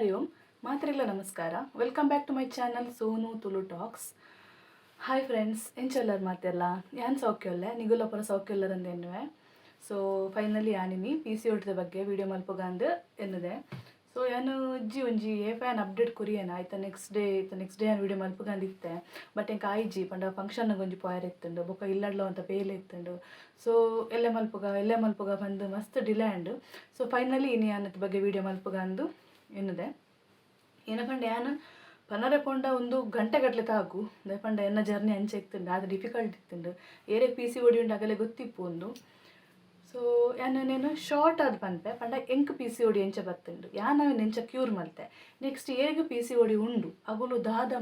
ಹರಿ ಓಂ ಮಾತ್ರೆಲ್ಲ ನಮಸ್ಕಾರ. Welcome back to my channel Sonu Tulu talks. Hi friends, ಎಂಚೆಲ್ಲರು ಮಾತೆಲ್ಲ ಯಾನ್ ಸೌಖ್ಯಲ್ಲೇ ನಿಗುಲ ಪರ ಸೌಖ್ಯಲ್ಲರಂದೇನುವೆ. ಸೊ ಫೈನಲಿ ಯಾನಿನಿ ಪಿ ಸಿ ಒಟ್ಟಿದ ಬಗ್ಗೆ ವಿಡಿಯೋ ಮಲ್ಪಗಂದು ಎನ್ನಿದೆ. ಸೊ ಯಾನು ಒಂಜಿ ಏ ಫ್ಯಾನ್ ಅಪ್ಡೇಟ್ ಕೊರಿಯೇನ ಆಯ್ತಾ ನೆಕ್ಸ್ಟ್ ಡೇ ನಾನು ವಿಡಿಯೋ ಮಲ್ಪಗಂದಿತ್ತೆ. ಬಟ್ ಎಂಕ ಆಯ್ಜಿ ಪಂಡ ಫಂಕ್ಷನ್ಗೆ ಒಂಜಿ ಪೋಯರ್ ಇತ್ತುಂಡು ಬೊಕ್ಕ ಇಲ್ಲಡ್ಲೋ ಅಂತ ಬೇಲೆ ಇತ್ತುಂಡು. ಸೊ ಎಲ್ಲೆ ಮಲ್ಪಗ ಬಂದು ಮಸ್ತ್ ಡಿಲೇ ಆಂಡು. ಸೊ ಫೈನಲಿ ಇನಿ ಅನ್ನದ ಬಗ್ಗೆ ವಿಡಿಯೋ ಮಲ್ಪಗಂದು ಎನ್ನಿದೆ. ಏನಪ್ಪಂಡ ಯಾನು ಪನರೆ ಪೊಂಡ ಒಂದು ಗಂಟೆ ಗಟ್ಟಲೆ ತಾಗು ದಯಪಂಡ ಎನ್ನ ಜರ್ನಿ ಅಂಚೆ ಇತ್ತುಂಡು ಅದು ಡಿಫಿಕಲ್ಟ್ ಇತ್ತುಂಡು. ಏರೆ ಪಿ ಸಿ ಒಡಿ ಉಂಡು ಆಗಲೇ ಗೊತ್ತಿಪ್ಪು ಒಂದು. ಸೊ ಯಾನೇನು ಶಾರ್ಟ್ ಆದ ಪನ್ಪೆ ಪಂಡ ಎಂಕ್ ಪಿ ಸಿ ಒಡಿ ಎಂಚ ಬತ್ತುಂಡು ಯಾನವೇನು ಎಂಚ ಕ್ಯೂರ್ ಮಲ್ತೆ. ನೆಕ್ಸ್ಟ್ ಏರಿಗೂ ಪಿ ಸಿ ಒಡಿ ಉಂಡು ಅಗುಲು ದಾದ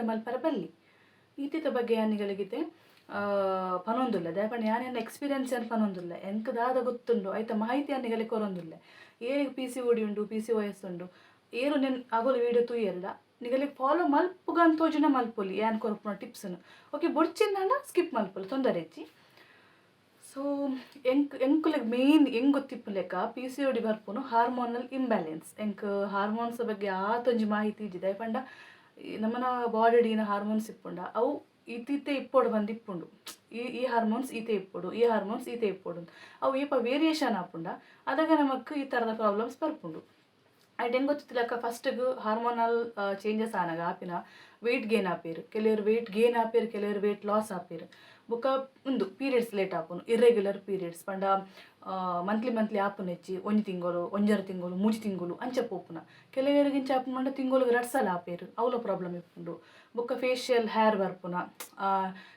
ಮಲ್ಪರ ಬಲ್ಲಿ ಈತಿತ ಬಗ್ಗೆ ಯಾನಿಗಳಿಗಿದೆ ಪನೊಂದುಲ್ಲ ದಯಪಂಡ ಯಾನೇನು ಎಕ್ಸ್ಪೀರಿಯನ್ಸ್ ಏನು ಪನೊಂದುಲ್ಲ ಎಂಕ್ ದಾದ ಗೊತ್ತುಂಡು ಆಯ್ತಾ ಮಾಹಿತಿ ಯಾನಿಗಳಿಗೆ ಕೊರೊಂದುಲ್ಲ. ಏರಿಗೆ ಪಿ ಸಿ ಒಡಿ ಉಂಡು ಪಿ ಸಿ ವಯಸ್ಸು ಉಂಡು ಏರು ನೆನ್ ಆಗೋಲು ವೀಡಿಯೋ ತೂಯಲ್ಲ ನಿಗಲಿಗೆ ಫಾಲೋ ಮಲ್ಪುಗಂತೋಜಿನ ಮಲ್ಪೊಲಿ ಯಾನ್ ಕೊರಪುನ ಟಿಪ್ಸನ್ನು ಓಕೆ ಬೊಡ್ಚಿಂದ ಸ್ಕಿಪ್ ಮಲ್ಪೊಲಿ ತೊಂದರೆ ಹೆಚ್ಚಿ. ಸೊ ಎಂಕುಲೆಗ್ ಮೇನ್ ಹೆಂಗೆ ಗೊತ್ತಿಪ್ಪಲೆಕ್ಕ ಪಿ ಸಿ ಒಡಿ ಬರ್ಪುನು ಹಾರ್ಮೋನಲ್ ಇಂಬ್ಯಾಲೆನ್ಸ್. ಹಾರ್ಮೋನ್ಸ್ ಬಗ್ಗೆ ಆತೊಂಜಿ ಮಾಹಿತಿ ಇದ್ದಿದೆ ಪಂಡ ನಮ್ಮನ ಬಾಡಿಡಿನ ಹಾರ್ಮೋನ್ಸ್ ಇಪ್ಪುಂಡ ಅವು ಈತೀತೆ ಇಪ್ಪೊಡು ಬಂದು ಇಪ್ಪುಂಡು. ಈ ಹಾರ್ಮೋನ್ಸ್ ಈತೆ ಇಪ್ಪೊಡು ಈ ಹಾರ್ಮೋನ್ಸ್ ಈತೆ ಇಪ್ಪೊಡು ಅವು ಏಪ ವೇರಿಯೇಷನ್ ಆಪುಂಡ ಅದಾಗ ನಮಕ್ ಈ ಥರದ ಪ್ರಾಬ್ಲಮ್ಸ್ ಬರ್ಪುಂಡು. ಆಯ್ತು ಹೆಂಗೆ ಗೊತ್ತಿಲ್ಲಕ್ಕ ಫಸ್ಟಿಗೆ ಹಾರ್ಮೋನಲ್ ಚೇಂಜಸ್ ಆನಾಗ ಆಪಿನ ವೆಯ್ಟ್ ಗೇನ್ ಆಪೇರು ಕೆಲವರು ವೆಯ್ಟ್ ಗೇನ್ ಆಪೇರು ಕೆಲವರು ವೆಯ್ಟ್ ಲಾಸ್ ಆಪೇರು ಬೊಕ್ಕ ಒಂದು ಪೀರಿಯಡ್ಸ್ ಲೇಟ್ ಆಪುನು ಇರ್ರೆಗ್ಯುಲರ್ ಪೀರಿಯಡ್ಸ್ ಪಂಡ ಮಂತ್ಲಿ ಆಪುನ ಹೆಚ್ಚಿ ಒಂಜಿ ತಿಂಗಳು ಒಂಜರ ತಿಂಗಳು ಮೂಜಿ ತಿಂಗಳು ಅಂಚೆ ಪೋಪುನ ಕೆಲವರಿಗೆ ಇಂಚ ಆಪುನ ಮಂಡ ತಿಂಗಳು ರಡ್ಸಲ ಆಪೇರು ಅವಲ ಪ್ರಾಬ್ಲಮ್ ಇಪ್ಪುಂಡು. ಬೊಕ್ಕ ಫೇಶಿಯಲ್ ಹೇರ್ ಬರ್ಪುನ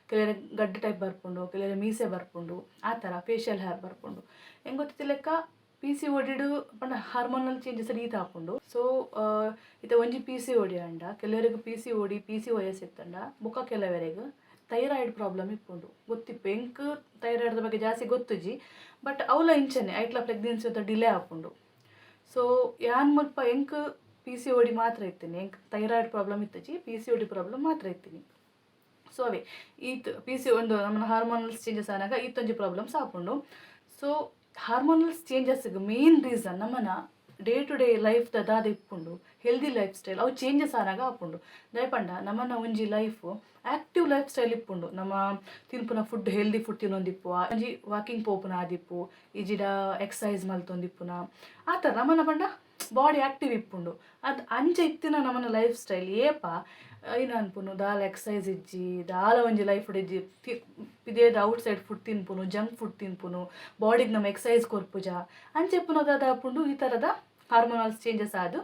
ಕೆಲವರ ಗಡ್ಡೆ ಟೈಪ್ ಬರ್ಪುಂಡು ಕೆಲವರ ಮೀಸೆ ಬರ್ಪುಂಡು ಆ ಥರ ಫೇಶಿಯಲ್ ಹೇರ್ ಬರ್ಪುಂಡು. ಹೆಂಗೆ ಗೊತ್ತಿಲ್ಲಕ್ಕ ಪಿ ಸಿ ಒಡಿಡು ಪಂಡ ಹಾರ್ಮೋನಲ್ ಚೇಂಜಸ್ ಈತ ಹಾಕೊಂಡು. ಸೊ ಈತ ಒಂಜಿ ಪಿ ಸಿ ಒಡಿ ಅಂಡ ಕೆಲವರಿಗೆ ಪಿ ಸಿ ಒಡಿ ಪಿ ಸಿ ವಯಸ್ಸು ಇತ್ತಂಡ ಬೊಕ್ಕ ಕೆಲವರಿಗೆ ಥೈರಾಯ್ಡ್ ಪ್ರಾಬ್ಲಮ್ ಇಪ್ಪುಂಡು ಗೊತ್ತಿಪ್ಪು ಎಂಕ್ ಥೈರಾಯ್ಡ್ ಬಗ್ಗೆ ಜಾಸ್ತಿ ಗೊತ್ತುಜಿ ಬಟ್ ಅವಲ ಇಂಚನೆ ಐಟ್ಲ ಪ್ರೆಗ್ನೆನ್ಸಿ ಅಂತ ಡಿಲೇ ಆಪುಂಡು. ಸೊ ಯಾನ್ ಮುಲ್ಪ ಎಂಕ್ ಪಿ ಸಿ ಒಡಿ ಮಾತ್ರ ಇತ್ತೀನಿ ಎಂಕ್ ಥೈರಾಯ್ಡ್ ಪ್ರಾಬ್ಲಮ್ ಇತ್ತಜಿ ಪಿ ಸಿ ಒಡಿ ಪ್ರಾಬ್ಲಮ್ ಮಾತ್ರ ಇತ್ತೀನಿ. ಸೊ ಅವೇ ಈತ್ ಪಿ ಸಿ ಒಂದು ನಮ್ಮನ್ನ ಹಾರ್ಮೋನಲ್ಸ್ ಚೇಂಜಸ್ ಆನಾಗ ಈತೊಂಜಿ ಪ್ರಾಬ್ಲಮ್ಸ್ ಆಪುಂಡು. ಸೊ ಹಾರ್ಮೋನಲ್ಸ್ ಚೇಂಜಸ್ಗೆ ಮೇನ್ ರೀಸನ್ ನಮ್ಮನ ಡೇ ಟು ಡೇ ಲೈಫ್ ದಾದ ಇಪ್ಪುಂಡು ಹೆಲ್ದಿ ಲೈಫ್ ಸ್ಟೈಲ್ ಅವು ಚೇಂಜಸ್ ಆನಾಗ ಆಪುಂಡು. ದಯಪಂಡ ನಮ್ಮನ ಒಂಜಿ ಲೈಫು ಆ್ಯಕ್ಟಿವ್ ಲೈಫ್ ಸ್ಟೈಲ್ ಇಪ್ಪುಂಡು. ನಮ್ಮ ತಿನ್ಪುನ ಫುಡ್ ಹೆಲ್ದಿ ಫುಡ್ ತಿನ್ನೊಂದಿಪ್ಪು ಒಂಜಿ ವಾಕಿಂಗ್ ಪೋಪುನ ಆದಿಪ್ಪು ಈಜಿಡ ಎಕ್ಸಸೈಸ್ ಮಲ್ತೊಂದಿಪ್ಪುನ ಆ ಥರ ನಮ್ಮನ ಪಂಡ ಬಾಡಿ ಆ್ಯಕ್ಟಿವ್ ಇಪ್ಪುಂಡು. ಅದು ಅಂಚೆ ಇತ್ತಿನ ನಮ್ಮನ ಲೈಫ್ ಸ್ಟೈಲ್ ಏಪ ಏನು ಅನ್ಪುನು ದಾಲ ಎಕ್ಸಸೈಸ್ ಇಜ್ಜಿ ದಾಲ ಒಂಜಿ ಲೈಫ್ ಇಜ್ಜಿ ಇದೇದ ಔಟ್ಸೈಡ್ ಫುಡ್ ತಿನ್ಪುನು ಜಂಕ್ ಫುಡ್ ತಿನ್ಪುನು ಬಾಡಿಗೆ ನಮ್ಮ ಎಕ್ಸಸೈಸ್ ಕೊರ್ಪುಜ ಅಂಚೆಪ್ಪುನದಾದ ಆಪುಂಡು ಈ ಥರದ ಹಾರ್ಮೋನಲ್ಸ್ ಚೇಂಜಸ್ ಆದು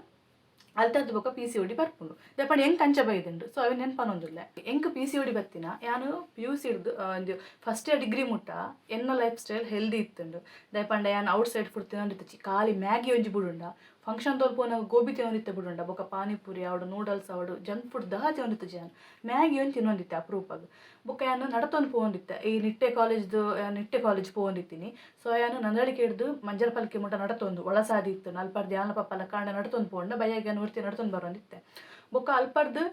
ಅಲ್ತದ್ದು ಬೊಕ್ಕ ಪಿ ಸಿ ಒಡಿ ಬರ್ಪುಂಡು. ದಯಪಂಡ ಎಂಕ್ ಅಂಚೆ ಬೈದುಂಡು. ಸೊ ಅವು ನೆನ್ಪನೊಂದುಲ್ಲ ಎಂಕ್ ಪಿ ಸಿ ಒಡಿ ಬತ್ತಿನ ಯಾನು ಪಿ ಯು ಸಿ ಹಿಡ್ದು ಒಂದು ಫಸ್ಟ್ ಇಯರ್ ಡಿಗ್ರಿ ಮುಟ್ಟ ಎನ್ನ ಲೈಫ್ ಸ್ಟೈಲ್ ಹೆಲ್ದಿ ಇತ್ತುಂಡು. ದಯಪಂಡ ಯಾನು ಔಟ್ಸೈಡ್ ಫುಡ್ ತಿನ್ನೊಂದಿತ್ತು ಖಾಲಿ ಮ್ಯಾಗಿ ಒಂಜಿ ಬುಡುಂಡ ಫಂಕ್ಷನ್ ತೋಲ್ಪೋನ ಗೋಬಿ ತಿನ್ನೊಂದಿತ್ತೆ ಬುಡುಂಡ ಬೊಕ್ಕ ಪಾನಿಪುರಿ ಅವಡು ನೂಡಲ್ಸ್ ಅವಡು ಜಂಕ್ ಫುಡ್ ದಹ ತಿನ್ನೊಂದಿತ್ತು ಜಾನು ಮ್ಯಾಗಿ ಒಂದು ತಿನ್ನೊಂದಿತ್ತೆ ಅಪ್ರೂಪಾಗ. ಬೊಕ್ಕ ಯಾನು ನಡತೊಂದು ಪೋಂದಿತ್ತೆ ಈ ನಿಟ್ಟೆ ಕಾಲೇಜ್ ಪೋಂದಿತ್ತೀನಿ. ಸೊ ಯಾನು ನಂದಳಿಕೆ ಹಿಡ್ದು ಮಂಜರ ಪಲ್ಕೆ ಮುಟ್ಟ ನಡತೊಂದು ಒಳಸಾದಿ ಇತ್ತು ಅಲ್ಪರ್ದು ಯಾನ ಪಪ್ಪಲ ಕಾಂಡ ನಡತೊಂದು ಪೋಂಡ ಬಯ್ಯಾಗ ನೋಡ್ತಿ ನಡ್ತೊಂದು ಬರೋಂದಿತ್ತೆ. ಬೊಕ್ಕ ಅಲ್ಪರ್ದು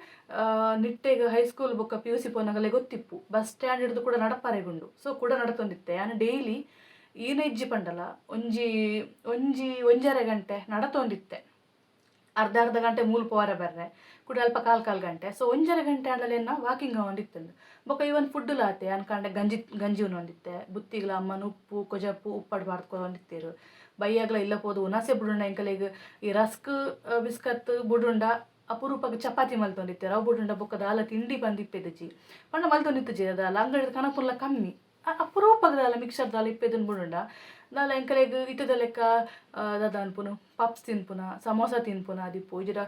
ನಿಟ್ಟೆಗೆ ಹೈಸ್ಕೂಲ್ ಬೊಕ್ಕ ಪಿ ಯು ಸಿ ಪೋನಾಗಲೇ ಗೊತ್ತಿಪ್ಪು ಬಸ್ ಸ್ಟ್ಯಾಂಡ್ ಹಿಡ್ದು ಕೂಡ ನಡಪಾರೆಗುಂಡು. ಸೊ ಕೂಡ ನಡತೊಂದಿತ್ತೆ ಯಾನು ಡೈಲಿ ಈನೆಜ್ಜಿ ಪಂಡಲ ಒಂಜರ ಗಂಟೆ ನಡತೊಂದಿತ್ತೆ ಅರ್ಧ ಗಂಟೆ ಮೂಲು ಪೋರೆ ಬರ್ರೆ ಕೂಡ ಅಲ್ಪ ಕಾಲ್ ಗಂಟೆ. ಸೊ ಒಂಜರ ಗಂಟೆ ಆಡಲೆನ್ನ ವಾಕಿಂಗ್ ಹೊಂದಿತ್ತಂದು ಬೊಕ್ಕ ಇವನ್ ಫುಡ್ ಲಾತೆ ಅನ್ಕಂಡೆ ಗಂಜಿ ಹೊಂದಿತ್ತೆ ಬುತ್ತಿಗ್ಲ ಅಮ್ಮನ ಉಪ್ಪು ಕೊಜಪ್ಪು ಉಪ್ಪಾಡು ಬಾಡ್ಕೊಂಡಿತ್ತೇರು ಬೈಯಾಗ್ಲ ಇಲ್ಲ ಪೋದು ಉನಾಸೆ ಬುಡುಂಡ ಎಂಕಲೆಗ್ ಈ ರಸ್ಕ್ ಬಿಸ್ಕತ್ ಬುಡುಂಡ ಅಪರೂಪಕ್ಕೆ ಚಪಾತಿ ಮಲ್ತೊಂದಿತ್ತೇರು ಅವು ಬುಡುಂಡ ಬೊಕ್ಕ ದಾಲ ತಿಂಡಿ ಬಂದಿಪ್ಪೆದಜಿ ಪಂಡ ಮಲ್ತೊಂದಿತ್ತು ಜಿ ದಾಲ ಅಂಗಡಿ ಕನಪುಲ್ಲ ಕಮ್ಮಿ ಅಪರೂಪದ ದಾಲ ಮಿಕ್ಸರ್ ದಾಲ ಇಪ್ಪೆದನ್ ಬುಡುಂಡ ದಾಲ ಎಂಕಲೆಗ್ ಇಟ್ಟದ ಲೆಕ್ಕ ದಾದ ಅನ್ಪುನು ಪಪ್ಸ್ ತಿನ್ಪುನ ಸಮೋಸ ತಿನ್ಪುನ ಅದಿಪ್ಪು ಇಜರ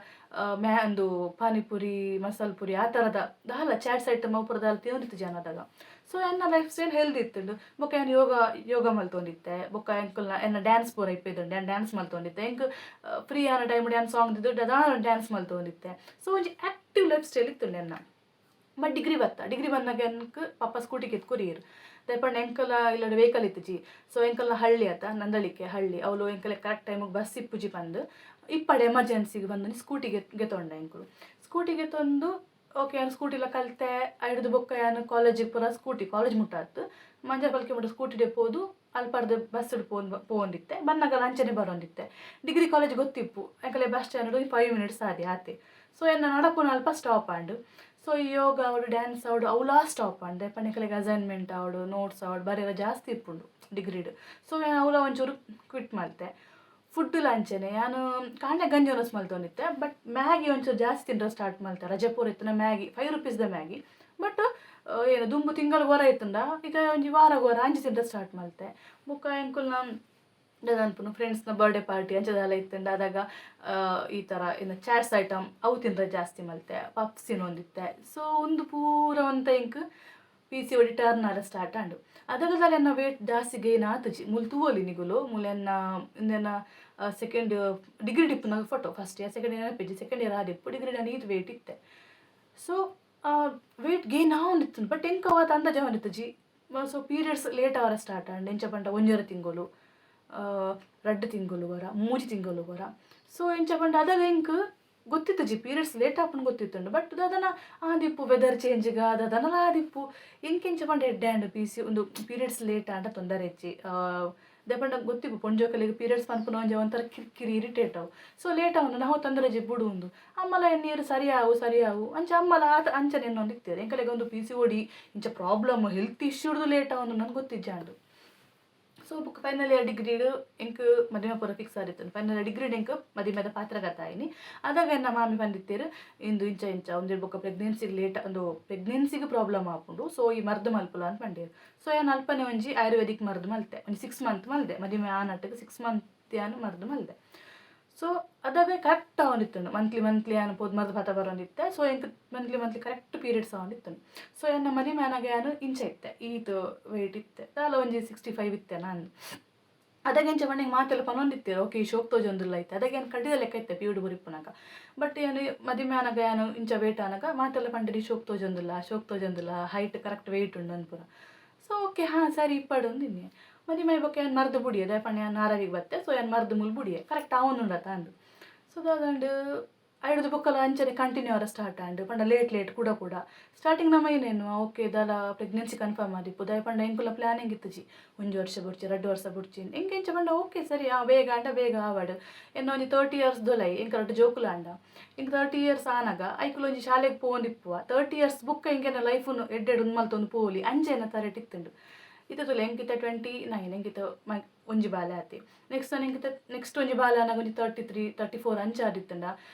ಒಂದು ಪಾನಿಪುರಿ ಮಸಾಲ ಪುರಿ ಆ ಥರದ ದಾಲ ಚಾಟ್ಸ್ ಐಟಮ್ ಅಪುರ ದಾಲ ತಿನ್ನೋದಿತ್ತು ಜನದಾಗ. ಸೊ ಎನ್ನ ಲೈಫ್ ಸ್ಟೈಲ್ ಹೆಲ್ದಿ ಇತ್ತುಂಡು. ಬೊಕ್ಕ ಏನು ಯೋಗ ಮಲ್ತೊಂದಿತ್ತೆ ಬೊಕ್ಕ ಎಂಕಲ್ನ ಎನ್ನ ಡ್ಯಾನ್ಸ್ ಪೂರ ಇಪ್ಪೆದುಂಡು ಏನು ಡ್ಯಾನ್ಸ್ ಮಲ್ತೊಂದಿತ್ತೆ ಎಂಕ್ ಫ್ರೀ ಆನ ಟೈಮ್ ಡ್ಯಾನ್ಸ್ ಸಾಂಗ್ ದಿದ್ದು ದಾನ ಡ್ಯಾನ್ಸ್ ಮಲ್ತೊಂದಿತ್ತೆ. ಸೊ ಒಂಜಿ ಆ್ಯಕ್ಟಿವ್ ಲೈಫ್ ಸ್ಟೈಲ್ ಇತ್ತುಂಡು ಎನ್ನ. ಬಟ್ ಡಿಗ್ರಿ ಬಂದಾಗ ಎನ್ಕ್ ಪಪ್ಪ ಸ್ಕೂಟಿಗೆ ಎತ್ಕೊರಿಯರು ದಯಪಂಡ ಎಂಕಲ ಇಲ್ಲಡೆ ವೆಹಿಕಲ್ ಇತ್ತುಜಿ. ಸೊ ಎಂಕಲ್ನ ಹಳ್ಳಿ ಆತ ನಂದಳಿಕೆ ಹಳ್ಳಿ ಅವಳು ಎಂಕಲೆ ಕರೆಕ್ಟ್ ಟೈಮಿಗೆ ಬಸ್ ಇಪ್ಪುಜಿ ಬಂದು ಇಪ್ಪಡೆ ಎಮರ್ಜೆನ್ಸಿಗೆ ಬಂದು ಸ್ಕೂಟಿಗೆ ತೊಂಡ ಎಂಕಲು ಸ್ಕೂಟಿಗೆ ತಂದು ಓಕೆ ನಾನು ಸ್ಕೂಟಿಲ ಕಲಿತೆ ಹಿಡ್ದು ಬೊಕ್ಕ ನಾನು ಕಾಲೇಜಿಗೆ ಪೂರ ಕಾಲೇಜ್ ಮುಟ್ಟಾತು ಮಂಜರ ಪಲ್ಕೆ ಮುಟ್ಟ ಸ್ಕೂಟಿ ಡೆಪ್ಪೋದು ಅಲ್ಪರ್ದು ಬಸ್ ಪೋಂದಿತ್ತೆ ಬನ್ನಗಲ ಅಂಚನೆ ಬರೋಂದಿತ್ತೆ. ಡಿಗ್ರಿ ಕಾಲೇಜ್ ಗೊತ್ತಿಪ್ಪು ಯಾಕಲೆ ಬಸ್ ಸ್ಟ್ಯಾಂಡ್ 5 ಮಿನಿಟ್ಸ್ ಆತೆ. ಸೊ ಎನ್ನ ನಡಪುನ ಅಲ್ಪ ಸ್ಟಾಪ್ ಆಂಡು. ಸೊ ಈ ಯೋಗ ಅವಡು ಡ್ಯಾನ್ಸ್ ಅವಡು ಅವಲಾ ಸ್ಟಾಪ್ ಆಂಡೆ ಪನಿಕಲೆಗೆ ಅಸೈನ್ಮೆಂಟ್ ಅವಡು ನೋಟ್ಸ್ ಅವಡು ಬರೆಯೋ ಜಾಸ್ತಿ ಇಪ್ಪುಂಡು ಡಿಗ್ರಿಡು. ಸೊ ನಾನು ಅವಲ ಒಂಚೂರು ಕ್ವಿಟ್ ಮಾಡ್ತೆ. ಫುಡ್ ಲಂಚನೆ ನಾನು ಕಾಂಡೆ ಗಂಜಿ ಒನಸ್ ಮಲ್ತೊಂದಿತ್ತೆ. ಬಟ್ ಮ್ಯಾಗಿ ಒಂಚೂರು ಜಾಸ್ತಿ ತಿಂದ್ರೆ ಸ್ಟಾರ್ಟ್ ಮಾಡ್ತೆ. ರಜೆ ಪೂರ ಇತ್ತು ಮ್ಯಾಗಿ 5 ರೂಪೀಸ್ದ ಮ್ಯಾಗಿ. ಬಟ್ ಏನು ದುಂಬು ತಿಂಗಳು ಹೊರ ಇತ್ತಂದ ಈಗ ಒಂಜಿ ವಾರ ಅಂಜಿ ತಿಂದ್ರೆ ಸ್ಟಾರ್ಟ್ ಮಾಡ್ತೆ. ಬುಕ್ಕ ಎಂಕುಲ್ ನಾನು ಅನ್ಪುನು ಫ್ರೆಂಡ್ಸ್ನ ಬರ್ಡೇ ಪಾರ್ಟಿ ಅಂಚದೆಲ್ಲ ಇತ್ತಂಡ ಅದಾಗ ಈ ಥರ ಏನು ಚಾಟ್ಸ್ ಐಟಮ್ ಅವು ತಿಂದ್ರೆ ಜಾಸ್ತಿ ಮಲ್ತೆ ಪಪ್ಸ್ ತಿನ್ನೊಂದಿತ್ತೆ. ಸೊ ಒಂದು ಪೂರ ಒಂತ ಇಂಕ್ PCOD ಟರ್ನ್ ಆರ ಸ್ಟಾರ್ಟ್ ಆಂಡು. ಅದಗದಲ್ಲಿ ಎನ್ನ ವೇಟ್ ಜಾಸ್ತಿ ಗೇನ್ ಆತುಜಿ ಮುಲ್ ತೂವಲಿ ನಿಗುಲು ಮುಲೆನ್ನ ಇಂದೆನ್ನ ಸೆಕೆಂಡ್ ಡಿಗ್ರಿ ಡಿಪ್ಪು ನಂಗೆ photo first year second year ಪೇಜಿ ಸೆಕೆಂಡ್ ಇಯರ್ ಆದಿಪ್ಪು ಡಿಗ್ರಿ ನಾನು ಇದು ವೇಟ್ ಇತ್ತೆ. ಸೊ ವೇಟ್ ಗೇನ್ ಆವೊಂದಿತ್ತು ಬಟ್ ಎಂಕ ಅವತ್ತು ಅಂದಾಜ ಹೊಂದಿತ್ತಜಿ. ಸೊ ಪೀರಿಯಡ್ಸ್ ಲೇಟ್ ಅವರ ಸ್ಟಾರ್ಟ್ ಆಂಡ್ ಎಂಚ ಪಂಡ ಒಂಜರ ತಿಂಗಳು 2 ತಿಂಗಳು ಬರ 3 ತಿಂಗಳು ಬರ. ಸೊ ಎಂಚ ಪಂಡ ಅದಾಗ ಇಂಕ್ ಗೊತ್ತಿತ್ತು ಜಿ ಪೀರಿಯಡ್ಸ್ ಲೇಟ್ ಆಪನ್ ಗೊತ್ತಿತ್ತುಂಡು. ಬಟ್ ಅದನ್ನ ಆದಿಪ್ಪು ವೆದರ್ ಚೇಂಜ್ಗ ಅದನ್ನೆಲ್ಲ ಆದಿಪ್ಪು ಎಂಕೆಂಚ ಪಂಡ ಎಡ್ಡೆ ಆಂಡು ಒಂದು ಪೀರಿಯಡ್ಸ್ ಲೇಟ್ ಆಂಡ ತೊಂದರೆ ಹೆಚ್ಚಿ ದೆಪಂಡ ಗೊತ್ತಿಪ್ಪು ಪೊಂಜೋಕಲಿಗೆ ಪೀರಿಯಡ್ಸ್ ಪನ್ಪುನ ಒಂಜ ಒಂಥರ ಕಿರಿಕಿರಿ ಇರಿಟೇಟ್ ಅವು. ಸೊ ಲೇಟ್ ಅವನು ನಾವು ತೊಂದರೆ ಜಿ ಬಿಡು ಒಂದು ಅಮ್ಮಲ ನೀರು ಸರಿಯಾವು ಅಂಚ ಅಮ್ಮಲ ಅಂಚನೆ ಇನ್ನೊಂದು ಇರ್ತದೆ ಎಂಕಲೆಗೆ ಒಂದು PCOD ಇಂಚ ಪ್ರಾಬ್ಲಮ್ ಹೆಲ್ತ್ ಇಶ್ಯೂಡ್ದು ಲೇಟ್ ಅವನು ನನಗೆ ಗೊತ್ತಿಜ್ಜಾಂಡು. ಸೊ ಬುಕ್ ಫೈನಲ್ ಇಯರ್ ಡಿಗ್ರಿಡು ಎಂಕ್ ಮದುವೆ ಪೂರ ಫಿಕ್ಸ್ ಆದಿತ್ತು. ಫೈನಲ್ ಇಯರ್ ಡಿಗ್ರಿಡ್ ಎಂಕ್ ಮದುವೆದ ಪಾತ್ರಗತಾಯಿನಿ. ಅದಾಗ ಎನ್ನ ಮಾಮಿ ಬಂದಿತ್ತೇರು ಇಂದು ಇಂಚ ಒಂದಿರು ಬುಕ್ಕ ಪ್ರೆಗ್ನೆನ್ಸಿಗೆ ಲೇಟ್ ಒಂದು ಪ್ರೆಗ್ನೆನ್ಸಿಗೆ ಪ್ರಾಬ್ಲಮ್ ಆಪುಂಡು. ಸೊ ಈ ಮರ್ದು ಮಲ್ಪುಲ ಅಂತ ಬಂದಿರು. ಸೊ ಏನು ಅಲ್ಪನೆ ಒಂಜಿ ಆಯುರ್ವೇದಿಕ್ ಮರ್ದು ಮಲ್ತೆ ಒಂದು 6 ಮಂತ್ ಮಲ್ದೆ ಮದುವೆ ಆ ನಟ್ಟಿಗೆ 6 ಮಂತ್ ಯಾನು ಮರ್ದು ಮಲ್ದೆ. ಸೊ ಅದಾಗ ಕರೆಕ್ಟ್ ಅವನಿತ್ತು ಮಂತ್ಲಿ ಏನು ಪೋದ್ ಮರ್ದು ಪಾತ ಬರೋಂದಿತ್ತೆ. ಸೊ ಎಂಕ್ ಮಂತ್ಲಿ ಕರೆಕ್ಟ್ ಪೀರಿಯಡ್ಸ್ ಅವನಿತ್ತು. ಸೊ ಎನ್ನ ಮದಿ ಮ್ಯಾನಾಗೆ ನಾನು ಇಂಚ ಇತ್ತೆ ಈತು ವೆಯ್ಟ್ ಇತ್ತೆ ಅಲ್ಲ ಒಂಜಿ 65 ಇತ್ತೆ ನಾನು. ಅದಾಗ ಎಂಚ ಮನೆಗೆ ಮಾತೆಲ್ಲ ಪನೊಂದಿತ್ತೇರು ಓಕೆ ಈ ಶೋಕ್ ತೋಜೊಂದಿಲ್ಲ ಐತೆ ಅದಾಗ ಏನು ಕಡ್ಡಿದ ಲೆಕ್ಕ ಇತ್ತೆ ಪ್ಯೂಡ್ ಬುರಿಪ್ಪುನಾಗ. ಬಟ್ ಏನು ಮದಿ ಮ್ಯಾನಾಗ ಏನು ಇಂಚ ವೇಟ್ ಆನಾಗ ಮಾತೆಲ್ಲ ಪಂಡಿರಿ ಶೋಕ್ ತೋಜೊಂದಿಲ್ಲ ಹೈಟ್ ಕರೆಕ್ಟ್ ವೆಯ್ಟ್ ಉಂಡು ಅನ್ಪುರ. ಸೊ ಓಕೆ ಹಾಂ ಸರಿ ಇಪ್ಪಡು ಅಂದಿನಿ ಮದಿ ಮೈ ಬೊಕ್ಕ ಏನು ಮರ್ದು ಬುಡಿಯೆ ದಯಪಣ್ಣ ಏನು ನಾರವಿಗೆ ಬತ್ತೆ. ಸೊ ಏನು ಮರ್ದು ಮುಲ್ ಬುಡಿಯೆ ಕರೆಕ್ಟ್ ಅವನುಂಡತ್ತ ಅಂದು. ಸೊ ಅದಂಡು ಐದು ಬೊಕ್ಕಲ ಅಂಚನೆ ಕಂಟಿನ್ಯೂ ಅವರ ಸ್ಟಾರ್ಟ್ ಆಂಡು ಪಂಡ ಲೇಟ್ ಕೂಡ ಸ್ಟಾರ್ಟಿಂಗ್ ನಮ್ಮ ಏನೇನು ಓಕೆ ಇದೆಲ್ಲ ಪ್ರೆಗ್ನೆನ್ಸಿ ಕನ್ಫರ್ಮ್ ಆದಿಪ್ಪು ದಯಪಂಡ ಎಂಕುಲ ಪ್ಲಾನಿಂಗ್ ಇತ್ತು ಜಿ 1 ವರ್ಷ ಬಿಡ್ಚಿ 2 ವರ್ಷ ಬಿಡ್ಚಿ ಎಂಚ ಪಂಡ ಓಕೆ ಸರಿ ಬೇಗ ಆವಾಡು ಎನ್ನ ಒಂಜಿ 30 ಇಯರ್ಸ್ ದೊಲೈ ಎಂಕ ಜೋಕುಲ ಅಂಡ ಇಂಕ 30 ಇಯರ್ಸ್ ಆನಾಗ ಐಕುಲು ಒಂಜಿ ಶಾಲೆಗೆ ಪೋಂದಿಪ್ಪುವ 30 ಇಯರ್ಸ್ ಬುಕ್ಕ ಎಂಕೆನ ಲೈಫುನು ಎಡ್ಡೆಡು ಉನ್ಮಲ್ತೊಂದು ಪೋಲಿ ಅಂಚೆನ ತರೆಟ್ ಇತ್ತುಂಡು. ಇತ್ತುಲೆ ಎಂಕಿತ 29 ಎಂಕಿತ ಒಂಜಿ ಬಾಲೆ ಆತಿ ನೆಕ್ಸ್ಟ್ ಒಂಜಿ ಬಾಲೆ ಆನಾಗ ಒಂಜಿ 33 34 ಅಂಚ ಆದಿತ್ತಂಡ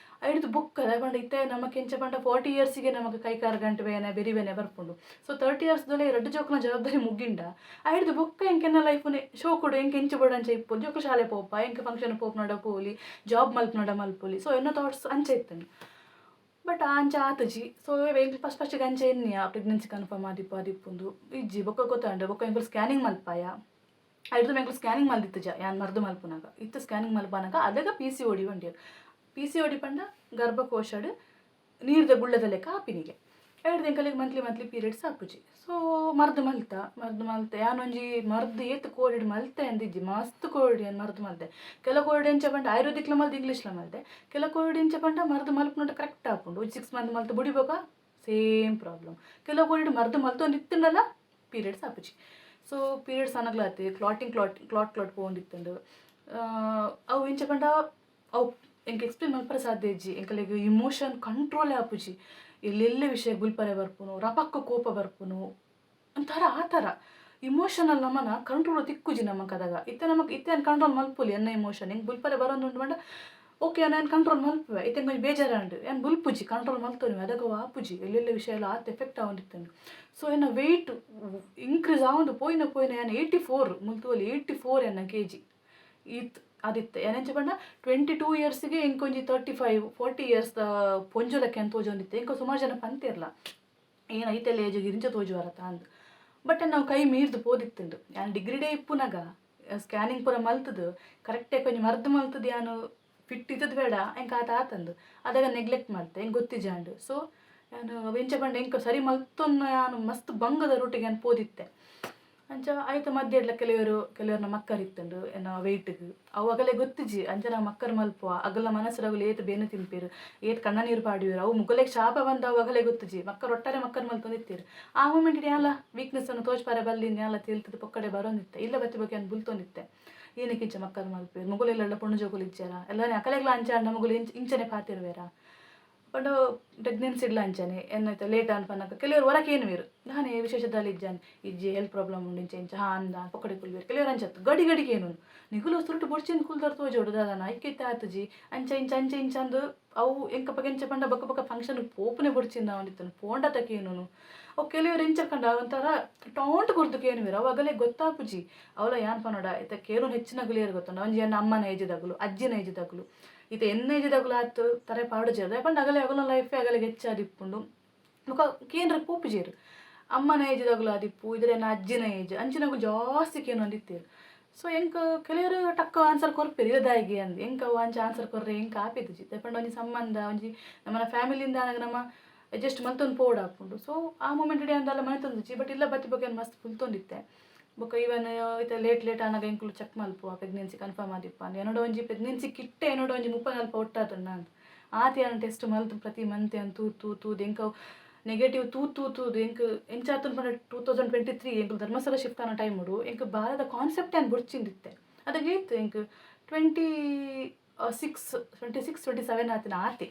ಐದು ಬುಕ್ ಪಂಡ ಇತ್ತೆ ನಮಗೆ ಎಂಚ ಪಂಡ 40 ಇಯರ್ಸಿಗೆ ನಮಗೆ ಕೈಕಾರು ಗಂಟೆ ಬೇನೆ ಬೆರಿಬೇನೆ ಬರ್ಪುಂಡು. ಸೊ 30 ಇಯರ್ಸ್ ದೊಲೆ 2 ಜೋಕುನ ಜವಾಬ್ದಾರಿ ಮುಗ್ಗಿಂಡ ಐದು ಬುಕ್ಕ ಎಂಕೆನ ಲೈಫುನೆ ಶೋ ಕೊಡು ಎಂಕೆ ಎಂಚು ಬೋಡು ಅಂಚೆ ಇಪ್ಪು ಜೋಕು ಶಾಲೆ ಪೋಪ ಎಂಕೆ ಫಂಕ್ಷನ್ ಪೋಪ್ ನೋಡ ಪೋಲಿ ಜಾಬ್ ಮಲ್ಪೋಲಿ. ಸೊ ಎನ್ನೋ ಥಾಟ್ಸ್ ಅಂಚೆ ಇತ್ತಂಡು. ಬಟ್ ಅಂಚೆ ಆತಜಿ. ಸೊ ಎಂಕ್ ಫಸ್ಟಿಗೆ ಅಂಚೆ ಎನ್ನಿಯ ಪ್ರೆಗ್ನೆನ್ಸಿ ಕನ್ಫರ್ಮ್ ಆದಿಪ್ಪುಂದು ಇಜ್ಜಿ ಬೊಕ್ಕ ಗೊತ್ತಾಂಡ ಬೊಕ್ಕ ಎಂಕುಲು ಸ್ಕ್ಯಾನಿಂಗ್ ಮಲ್ಪಾಯ ಐದು ಎಂಕುಲು ಸ್ಕ್ಯಾನಿಂಗ್ ಮಲ್ದಿತ್ತು ಯಾನ್ ಮರ್ದು ಮಲ್ಪುನಾಗ ಇತ್ತು ಸ್ಕ್ಯಾನಿಂಗ್ ಮಲ್ಪನಾಗ ಅದಾಗ PCOD ಬಂದಿರು. PCOD ಪಂಡ ಗರ್ಭಕೋಶಡ್ ನೀರ್ದ ಗುಳ್ಳದ ಲೆಕ್ಕ ಆಪಿನಿಗೆ ಎರಡು ಎಂಕಲಿಗೆ ಮಂತ್ಲಿ ಪೀರಿಯಡ್ಸ್ ಆಪುಜಿ. ಸೊ ಮರ್ದು ಮಲ್ತೆ ಯಾನೊಂಜಿ ಮರ್ದು ಏತು ಕೋಡಿಡ್ ಮಲ್ತೆ ಅಂದಿಜ್ಜಿ ಮಸ್ತ್ ಕೋಡಿ ಅನ್ ಮರ್ದು ಮಲ್ತೆ ಕೆಲ ಕೋಡಿ ಎಂಚ ಪಂಡ ಆಯುರ್ವೇದಿಕ್ಲ ಮಲ್ದು ಇಂಗ್ಲೀಷ್ಲ ಮಲ್ತೆ ಕೆಲ ಕೋಡಿ ಎಂಚ ಪಂಡ ಮರ್ದು ಮಲ್ಪುನೋಟ ಕರೆಕ್ಟ್ ಆಪುಂಡು 6 ಮಂತ್ ಮಲ್ತು ಬುಡಿಬೋಕ ಸೇಮ್ ಪ್ರಾಬ್ಲಮ್ ಕೆಲ ಕೋಡಿ ಮರ್ದು ಮಲ್ತೊಂದು ಇತ್ತುಂಡಲ್ಲ ಪೀರಿಯಡ್ಸ್ ಆಪುಜಿ. ಸೊ ಪೀರಿಯಡ್ಸ್ ಅನ್ನಗ್ಲಾತಿ ಕ್ಲಾಟ್ ಪೋಂದಿತ್ತುಂಡು ಅವು ಎಂಚ ಪಂಡ ಅವು ಎಂಕ ಎಕ್ಸ್ಪ್ಲೇನ್ ಮಲ್ಪರ ಸಾಧ್ಯ ಇಜ್ಜಿ ಎಂಕಲಿಗೆ ಇಮೋಷನ್ ಕಂಟ್ರೋಲೇ ಆಪುಜಿ ಎಲ್ಲೆಲ್ಲ ವಿಷಯ ಗುಲ್ಪರೆ ಬರ್ಪುನು ರಪಕ್ಕ ಕೋಪ ಬರ್ಪುನು ಒಂಥರ ಆ ಥರ ಇಮೋಷನಲ್ ನಮ್ಮನ ಕಂಟ್ರೋಲ್ ತಿಕ್ಕುಜಿ ನಮ್ಮ ಕದಾಗ ಇತ್ತೆ ಕಂಟ್ರೋಲ್ ಮಲ್ಪುಲಿ ಎನ್ನ ಇಮೋಷನ್ ಹೆಂಗೆ ಗುಲ್ಪರೆ ಬರೋದು ಮಂಡ ಓಕೆ ನಾನು ಕಂಟ್ರೋಲ್ ಮಲ್ಪುವೆ ಇತ್ತೆ ಕೊಂಚ ಬೇಜಾರಂಡು ಏನು ಬುಲ್ಪುಜಿ ಕಂಟ್ರೋಲ್ ಮಲ್ತೋನಿ ಅದಾಗ ಆಪುಜಿ ಎಲ್ಲೆಲ್ಲ ವಿಷಯ ಎಲ್ಲ ಆತ ಎಫೆಕ್ಟ್ ಆಗೊಂಡಿತ್ತು. ಸೊ ಎನ್ನ ವೆಯ್ಟ್ ಇನ್ಕ್ರೀಸ್ ಆಗೊಂಡು ಪೋಯಿನ ಏನು 84 ಮುಲ್ತುವಲ್ಲಿ 84 ಎನ್ನ kg ಇತ್ತು ಆದಿತ್ತು ಏನಂಚ ಪಂಡ 22 ಇಯರ್ಸಿಗೆ ಎಂಕೊಂಜಿ 35-40 ಇಯರ್ಸ್ ಪೊಂಜುಲಕ್ಕೆ ಅಂತ ತೋಜೊಂದಿತ್ತು ಎಂಕೊ ಸುಮಾರು ಜನ ಪಂತಿರಲ್ಲ ಏನು ಐತೆಲ್ಲ ಏಜಿಗೆ ಇರಿಂಚ ತೋಜುವರತ ಅಂದು. ಬಟ್ ನಾವು ಕೈ ಮೀರ್ದು ಪೋದಿತ್ತುಂಡು ಯಾನು ಡಿಗ್ರಿಡೇ ಇಪ್ಪುನಾಗ ಸ್ಕ್ಯಾನಿಂಗ್ ಪೂರ ಮಲ್ತದು ಕರೆಕ್ಟೇ ಕೊಂಚ ಮರ್ದು ಮಲ್ತದು ಯಾನು ಫಿಟ್ ಇದ್ದದ್ದು ಬೇಡ ಎಂಕ ಆತಂದು ಅದಾಗ ನೆಗ್ಲೆಕ್ಟ್ ಮಾಡ್ತೆ ಹೆಂಗೆ ಗೊತ್ತಿಜಾಂಡು. ಸೊ ನಾನು ಎಂಚ ಪಂಡ ಎಂಕ ಸರಿ ಮಲ್ತೊನ್ನ ಯಾನು ಮಸ್ತ್ ಬಂಗದ ರೂಟಿಗೆ ನಾನು ಪೋದಿತ್ತೆ ಅಂಚ ಆಯ್ತು ಮಧ್ಯೆ ಇಡ್ಲ ಕೆಲವ್ರನ್ನ ಮಕ್ಕರ್ ಇತ್ತಂಡು ಏನೋ ವೆಯ್ಟ್ಗೆ ಅವು ಅಗಲೇ ಗೊತ್ತಿಜಿ ಅಂಚ ನಾವು ಮಕ್ಕರ್ ಮಲ್ಪುವ ಅಗಲ ಮನಸ್ಸರಗಲು ಏತು ಬೇನು ತಿನ್ಪೇರು ಏತು ಕಣ್ಣ ನೀರು ಪಾಡಿವೇರು ಅವು ಮುಗಲೆಗೆ ಶಾಪ ಬಂದವು ಅಗಲೇ ಗೊತ್ತಿಜಿ ಮಕ್ಕರು ಒಟ್ಟಾರೆ ಮಕ್ಕರ್ ಮಲ್ತೊಂದಿತ್ತೀರು ಆ ಮೂಮೆಂಟ್ ಯಾಲ ವೀಕ್ನೆಸ್ ಅನ್ನು ತೋಚ್ಪಾರೆ ಬಲ್ಲಿನ ಯಾಲ ತಿಳ್ತದ ಪೊಕ್ಕಡೆ ಬರೋಂದಿತ್ತೆ ಇಲ್ಲ ಬತ್ತಿ ಬಗ್ಗೆ ಅನ್ನು ಬುಲ್ತೊಂದಿತ್ತೆ ಏನಕ್ಕಿಂಚ ಮಕ್ಕರ್ ಮಲ್ಪೇರು ಮುಗುಲೆಲ್ಲ ಪುಣ್ಣು ಜೋಗುಲು ಇಚ್ಚಾರ ಎಲ್ಲನೇ ಅಕಲೆಗ್ಲ ಅಂಚಾಂಡ ಮುಗುಲು ಇಂಚನೆ ಪಾತಿರುವೇರ ಬಟ್ ಪ್ರೆಗ್ನೆನ್ಸಿ ಇಲ್ಲ ಅಂಚಾನೆ ಏನಾಯ್ತು ಲೇಟ್ ಅನ್ಪನ್ನಕ ಕೆಲವರು ಹೊರಕ್ಕೆ ಏನು ಬೇರು ನಾನೇ ವಿಶೇಷದಲ್ಲಿ ಇಜ್ಜಾನೆ ಇಜ್ಜಿ ಹೆಲ್ತ್ ಪ್ರಾಬ್ಲಮ್ ಉಂಡು ಇಂಚೆ ಇಂಚ ಅಂದ ಪೊಕ್ಕಡೆ ಕುಲ್ಬೇರು ಕೆಲವರು ಅಂಚತ್ತು ಗಡಿಗೆ ಏನು ನಿಗುಲು ಸುರುಟು ಬುಡ್ಚಿಂದು ಕುಲ್ದಾರ್ ತೋಜೋಡು ದಾದಾನ ಐಕ್ಯತೆ ಆತುಜಿ ಅಂಚ ಇಂಚಂದು ಅವು ಎಂಕ ಎಂಚ ಪಂಡ ಬಕ್ಕ ಫಂಕ್ಷನ್ ಪೋಪನೆ ಬುಡ್ಚಿಂದ ಅವನಿತ್ತನು ಪೋಂಡತಕ್ಕೇನು ಅವು ಕೆಲವರು ಎಂಚಕಂಡ ಒಂಥರ ಟೌಂಟ್ ಕುರ್ದಕ್ಕೆ ಏನು ಬೇರು ಅವಾಗಲೇ ಗೊತ್ತಾಪುಜಿ ಅವಳ ಯಾನ್ ಪನೋಡ ಇತ್ತ ಕೇರು ಹೆಚ್ಚಿನ ಗುಲಿಯರು ಗೊತ್ತುಂಡ ಒಂಜಿ ಅಮ್ಮನ ಏಜಿದಾಗಲು ಅಜ್ಜಿನ ಏಜಿದಾಗಲು ಇದು ಎನ್ನ ಏಜಿದಾಗಲು ಆತು ತಾರೆ ಪಾಡು ಜೇರು ಪಂಡ ಅಗಲೇ ಅಗಲ ಲೈಫೇ ಅಗಲೇ ಹೆಚ್ಚಾದಿಪ್ಪುಂಡು ಮುಖ ಕೇಂದ್ರ ಪೂಪುಜೇರು ಅಮ್ಮನ ಏಜಿದಾಗಲು ಆದಿಪ್ಪು ಇದ್ರೇನ ಅಜ್ಜಿನ ಏಜ್ ಅಂಚಿನಾಗು ಜಾಸ್ತಿ ಕೇನು ಅಂದಿತ್ತೇರು ಸೊ ಎಂಕ ಕೆಲವರು ಟಕ್ಕ ಆನ್ಸರ್ ಕೊರ್ಪೇರು ಇರದಾಗಿ ಅಂದು ಎಂಕ ಅಂಚ ಆನ್ಸರ್ ಕೊರ್ರೆ ಎಂಕ ಆಪಿದ್ಜಿ ಪಂಡ ಒಂಜಿ ಸಂಬಂಧ ಒಂಜಿ ನಮ್ಮನ ಫ್ಯಾಮಿಲಿಯಿಂದ ನಮ್ಮ ಅಡ್ಜಸ್ಟ್ ಮಲ್ತೊಂದು ಪೋಡ್ ಹಾಕೊಂಡು ಸೊ ಆ ಮೂಮೆಂಟ್ ಡೇ ಅಂದಲ್ಲ ಮನೆ ತಂದಿಚ್ಚಿ ಬಟ್ ಇಲ್ಲ ಬತ್ತಿ ಬಗ್ಗೆ ಮಸ್ತ್ ಫುಲ್ತೊಂದಿತ್ತೆ ಬೊಕ್ಕ ಈವನ್ ಇತ್ತೆ ಲೇಟ್ ಆನಾಗ ಎಂಕುಲು ಚೆಕ್ ಮಲ್ಪುವ ಪ್ರೆಗ್ನೆನ್ಸಿ ಕನ್ಫರ್ಮ್ ಆದಿಪ್ಪ ಅಂದ್ ಏನೋಡ ಒಂಜಿ ಪ್ರೆಗ್ನೆನ್ಸಿ ಕಿಟ್ಟೆ ಏನೋಡ ಒಂಜಿ 34 ಒಟ್ಟಾತುಂಡ ಅಂತ ಆತಿ ಅನ್ನ ಟೆಸ್ಟ್ ಮಲ್ತು ಪ್ರತಿ ಮಂತ್ ಅನ್ ತೂದು ಎಂಕ ನೆಗೆಟಿವ್ ತೂದು ಎಂಕ್ ಎಂಚಾತುನ್ ಪಂಡ 2023 ಎಂಕುಲು ಧರ್ಮಸ್ಥಳ ಶಿಫ್ಟ್ ಅನ್ನೋ ಟೈಮ್ ಉಡು ಎಂಕ್ ಬಾರದ ಕಾನ್ಸೆಪ್ಟ್ ಏನು ಬುಡ್ಚಿಂದಿತ್ತೆ ಅದಾಗೆ ಇತ್ತು ಎಂಕ್ 27 ಆತಿನ ಆತಿ